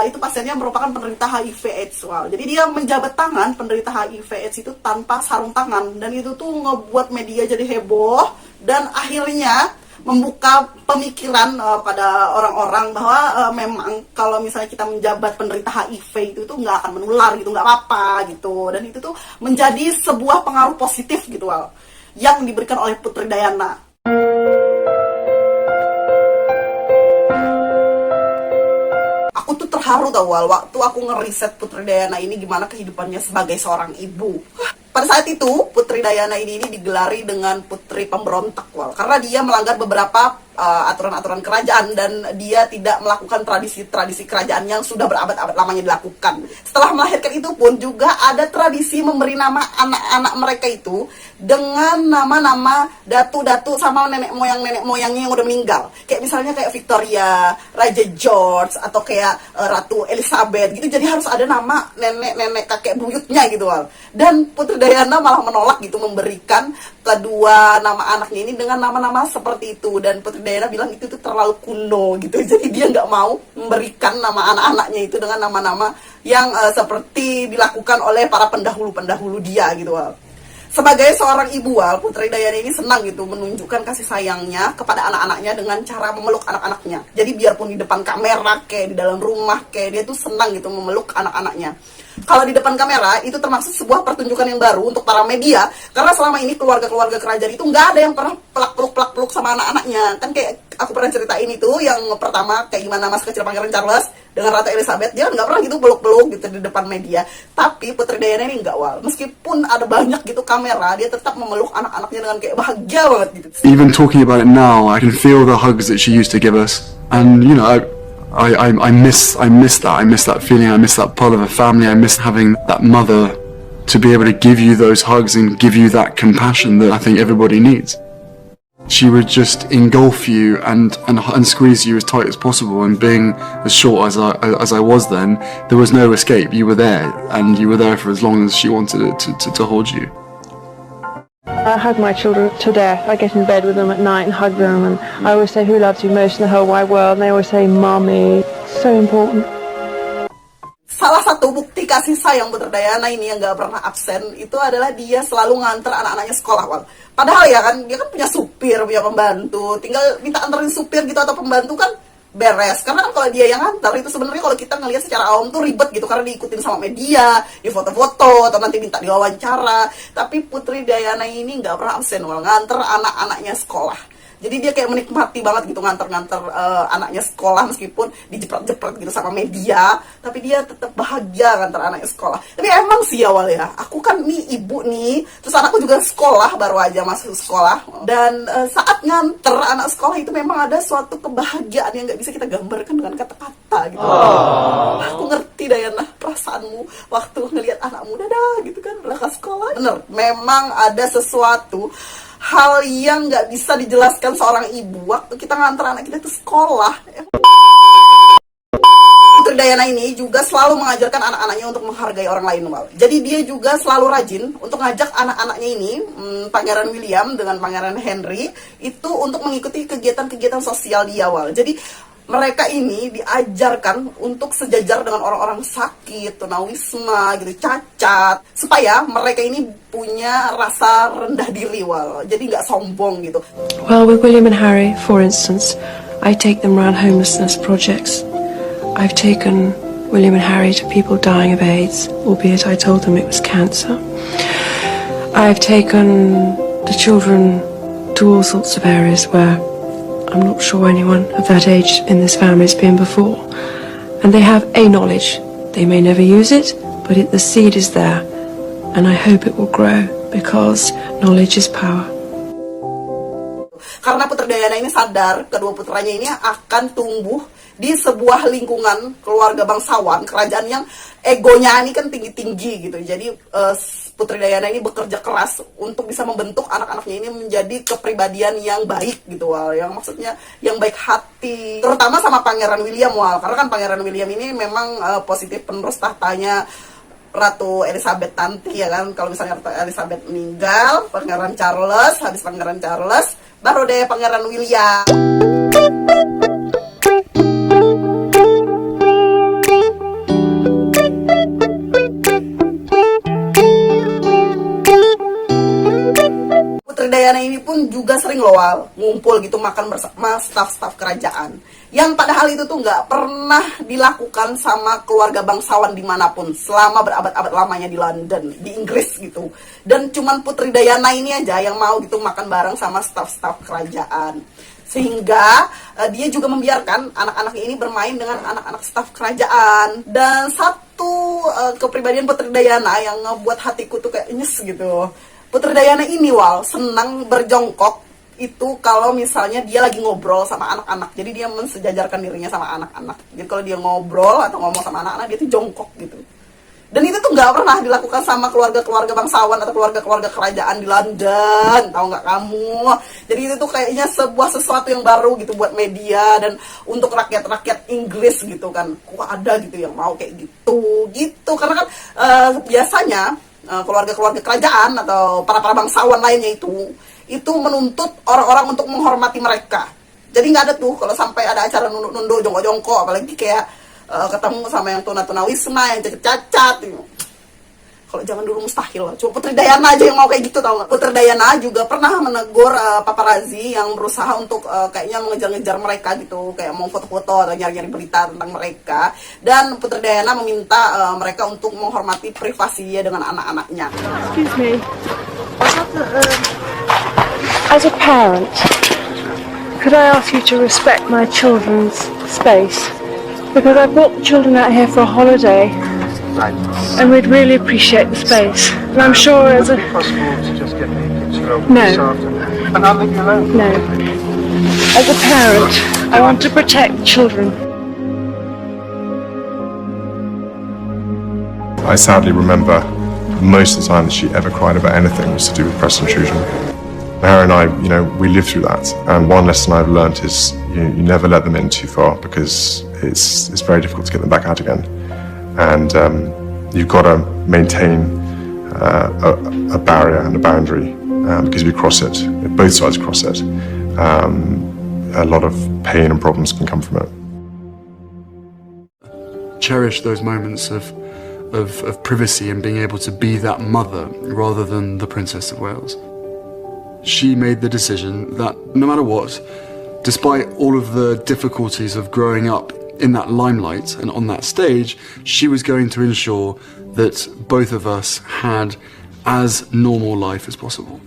itu pasiennya merupakan penderita HIV/AIDS. Wow. Jadi dia menjabat tangan penderita HIV/AIDS itu tanpa sarung tangan, dan itu tuh ngebuat media jadi heboh dan akhirnya membuka pemikiran pada orang-orang bahwa memang kalau misalnya kita menjabat penderita HIV itu tuh nggak akan menular gitu, nggak apa-apa gitu, dan itu tuh menjadi sebuah pengaruh positif gitu Wal, yang diberikan oleh Putri Diana. Aku tuh terharu tau Wal, waktu aku ngeriset Putri Diana ini gimana kehidupannya sebagai seorang ibu. Pada saat itu Putri Diana ini digelari dengan putri pemberontak Wal, karena dia melanggar beberapa aturan-aturan kerajaan dan dia tidak melakukan tradisi-tradisi kerajaan yang sudah berabad-abad lamanya dilakukan. Setelah melahirkan itu pun juga ada tradisi memberi nama anak-anak mereka itu dengan nama-nama datu-datu sama nenek moyangnya yang udah meninggal. Kayak misalnya kayak Victoria, Raja George, atau kayak Ratu Elizabeth gitu. Jadi harus ada nama nenek-nenek kakek buyutnya gitu Wal. Dan Putri Diana malah menolak gitu memberikan kedua nama anaknya ini dengan nama-nama seperti itu, dan Putri Diana bilang itu tuh terlalu kuno gitu. Jadi dia nggak mau memberikan nama anak-anaknya itu dengan nama-nama yang seperti dilakukan oleh para pendahulu-pendahulu dia gitu Wal. Sebagai seorang ibu Wal, Putri Diana ini senang gitu menunjukkan kasih sayangnya kepada anak-anaknya dengan cara memeluk anak-anaknya. Jadi biarpun di depan kamera kayak di dalam rumah kayak, dia tuh senang gitu memeluk anak-anaknya. Kalau di depan kamera itu termasuk sebuah pertunjukan yang baru untuk para media, karena selama ini keluarga-keluarga kerajaan itu nggak ada yang pernah pelak-peluk sama anak-anaknya. Kan kayak aku pernah ceritain itu yang pertama kayak gimana masa kecil Pangeran Charles dengan Ratu Elizabeth, dia nggak pernah gitu peluk-peluk gitu di depan media. Tapi Putri Diana ini nggak Wal, meskipun ada banyak gitu kamera, dia tetap memeluk anak-anaknya dengan kayak bahagia banget gitu. Even talking about it now, I can feel the hugs that she used to give us, and you know, I miss that. I miss that feeling. I miss that part of a family. I miss having that mother to be able to give you those hugs and give you that compassion that I think everybody needs. she would just engulf you and squeeze you as tight as possible. And being as short as I was then, there was no escape. You were there, and you were there for as long as she wanted it to hold you. I hug my children to death. I get in bed with them at night and hug them, and I always say, who loves you most in the whole wide world? And they always say, Mommy. So important. Salah satu bukti kasih sayang Putri Diana ini yang gak pernah absen itu adalah dia selalu nganter anak-anaknya sekolah, Wal. Padahal ya kan, dia kan punya supir, punya pembantu, tinggal minta anterin supir gitu atau pembantu kan beres. Karena kan kalau dia yang nganter itu sebenarnya kalau kita ngelihat secara awam tuh ribet gitu, karena diikutin sama media, di foto-foto atau nanti minta diwawancara. Tapi Putri Diana ini gak pernah absen, Wal, nganter anak-anaknya sekolah. Jadi dia kayak menikmati banget gitu nganter-nganter anaknya sekolah, meskipun dijepret-jepret gitu sama media, tapi dia tetap bahagia nganter anaknya sekolah. Tapi emang sih awal ya, aku kan nih ibu nih, terus anakku juga sekolah, baru aja masuk sekolah, dan saat nganter anak sekolah itu memang ada suatu kebahagiaan yang nggak bisa kita gambarkan dengan kata-kata gitu. Aku ngerti Diana perasaanmu waktu ngelihat anakmu dadah gitu kan berangkat sekolah. Bener, memang ada sesuatu hal yang nggak bisa dijelaskan seorang ibu waktu kita nganter anak kita ke sekolah. Putri Diana ini juga selalu mengajarkan anak-anaknya untuk menghargai orang lain, Wal. Jadi dia juga selalu rajin untuk ngajak anak-anaknya ini, Pangeran William dengan Pangeran Henry, itu untuk mengikuti kegiatan-kegiatan sosial dia, Wal. Jadi mereka ini diajarkan untuk sejajar dengan orang-orang sakit, tunawisma, gitu, cacat, supaya mereka ini punya rasa rendah diri, Wal. Jadi nggak sombong gitu. Well, with William and Harry, for instance, I take them around homelessness projects. I've taken William and Harry to people dying of AIDS, albeit I told them it was cancer. I've taken the children to all sorts of areas where I'm not sure anyone of that age in this family has been before. And they have a knowledge. They may never use it, but the seed is there. And I hope it will grow, because knowledge is power. Karena Putri Diana ini sadar kedua putranya ini akan tumbuh di sebuah lingkungan keluarga bangsawan, kerajaan yang egonya ini kan tinggi-tinggi gitu. Jadi Putri Diana ini bekerja keras untuk bisa membentuk anak-anaknya ini menjadi kepribadian yang baik gitu, Wal. Yang maksudnya yang baik hati, terutama sama Pangeran William, Wal. Karena kan Pangeran William ini memang positif penerus tahtanya Ratu Elizabeth nanti ya kan. Kalau misalnya Ratu Elizabeth meninggal, Pangeran Charles, habis Pangeran Charles baru deh Pangeran William. Putri Diana ini pun juga sering loh, Wal, ngumpul gitu makan bersama staf-staf kerajaan. Yang padahal itu tuh nggak pernah dilakukan sama keluarga bangsawan dimanapun selama berabad-abad lamanya di London, di Inggris gitu. Dan cuman Putri Diana ini aja yang mau gitu makan bareng sama staf-staf kerajaan. Sehingga dia juga membiarkan anak-anaknya ini bermain dengan anak-anak staf kerajaan. Dan satu kepribadian Putri Diana yang ngebuat hatiku tuh kayak nyes gitu. Putri Diana ini, Wal, senang berjongkok itu kalau misalnya dia lagi ngobrol sama anak-anak. Jadi dia mensejajarkan dirinya sama anak-anak. Jadi kalau dia ngobrol atau ngomong sama anak-anak, dia tuh jongkok gitu. Dan itu tuh nggak pernah dilakukan sama keluarga-keluarga bangsawan atau keluarga-keluarga kerajaan di London, tahu nggak kamu? Jadi itu tuh kayaknya sebuah sesuatu yang baru gitu buat media dan untuk rakyat-rakyat Inggris gitu kan. Kok ada gitu yang mau kayak gitu. Karena kan biasanya keluarga-keluarga kerajaan atau para bangsawan lainnya itu menuntut orang-orang untuk menghormati mereka. Jadi nggak ada tuh kalau sampai ada acara nunduk-nunduk, jongkok-jongkok, apalagi kayak ketemu sama yang tunawisma, yang cacat-cacat. Kalau zaman dulu mustahil. Cuma Putri Diana aja yang mau kayak gitu, tau nggak? Putri Diana juga pernah menegur paparazzi yang berusaha untuk kayaknya mengejar-ngejar mereka gitu, kayak mau foto-foto atau nyari-nyari berita tentang mereka. Dan Putri Diana meminta mereka untuk menghormati privasi dia dengan anak-anaknya. Excuse me. As a parent, could I ask you to respect my children's space? Because I brought the children out here for a holiday, and we'd really appreciate the space. And I'm sure as a... Possible to just get me a picture of No. this afternoon. And I'll leave you alone. No. As a parent, I want to protect children. I sadly remember most of the time that she ever cried about anything was to do with press intrusion. Harry and I, we lived through that. And one lesson I've learned is you never let them in too far, because it's very difficult to get them back out again. And you've got to maintain a barrier and a boundary, because if you cross it, if both sides cross it, a lot of pain and problems can come from it. Cherish those moments of privacy and being able to be that mother rather than the Princess of Wales. She made the decision that no matter what, despite all of the difficulties of growing up in that limelight and on that stage, she was going to ensure that both of us had as normal life as possible.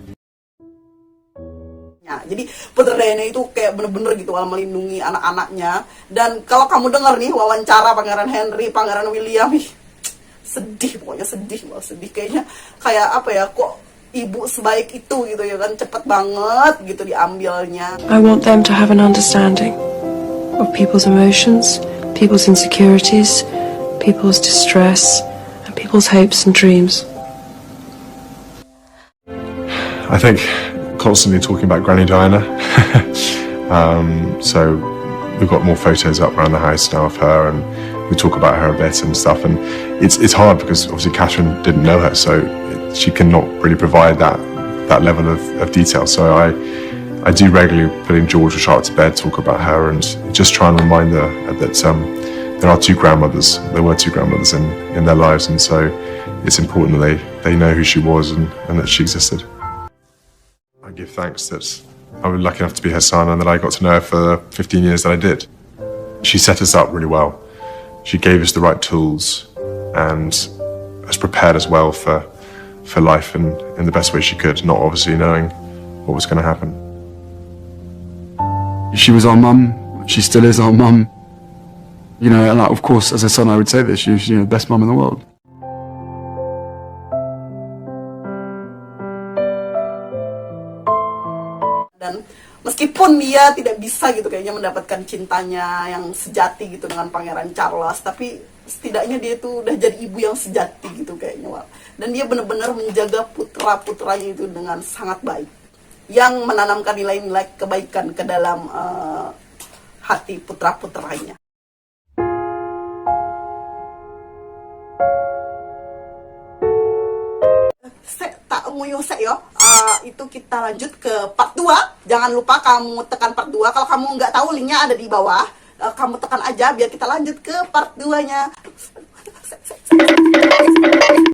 Jadi Putri Diana itu kayak bener-bener gitu melindungi anak-anaknya. Dan kalau kamu dengar nih wawancara Pangeran Henry, Pangeran William, sedih, pokoknya sedih kayaknya, kayak apa ya, kok ibu sebaik itu gitu ya kan, cepet banget gitu diambilnya. I want them to have an understanding of people's emotions, people's insecurities, people's distress, and people's hopes and dreams. I think constantly talking about Granny Diana. So we've got more photos up around the house now of her, and we talk about her a bit and stuff. And it's hard because obviously Catherine didn't know her, so she cannot really provide that level of detail. So I do regularly put in George or Charlotte to bed, talk about her, and just try and remind her that there are two grandmothers. There were two grandmothers in their lives, and so it's important that they know who she was and that she existed. I give thanks that I was lucky enough to be her son and that I got to know her for the 15 years that I did. She set us up really well. She gave us the right tools and has prepared us well for life in the best way she could, not obviously knowing what was going to happen. She was our mum, she still is our mum. And of course, as a son, I would say this, she's the best mum in the world. Dan meskipun dia tidak bisa gitu kayaknya mendapatkan cintanya yang sejati gitu dengan Pangeran Charles, tapi setidaknya dia tuh udah jadi ibu yang sejati gitu kayaknya. Dan dia benar-benar menjaga putra-putranya itu dengan sangat baik, yang menanamkan nilai-nilai kebaikan ke dalam hati putra-putranya. Tak nguyuh yo. Itu kita lanjut ke part 2. Jangan lupa kamu tekan part 2. Kalau kamu nggak tahu, linknya ada di bawah. Kamu tekan aja biar kita lanjut ke part 2-nya.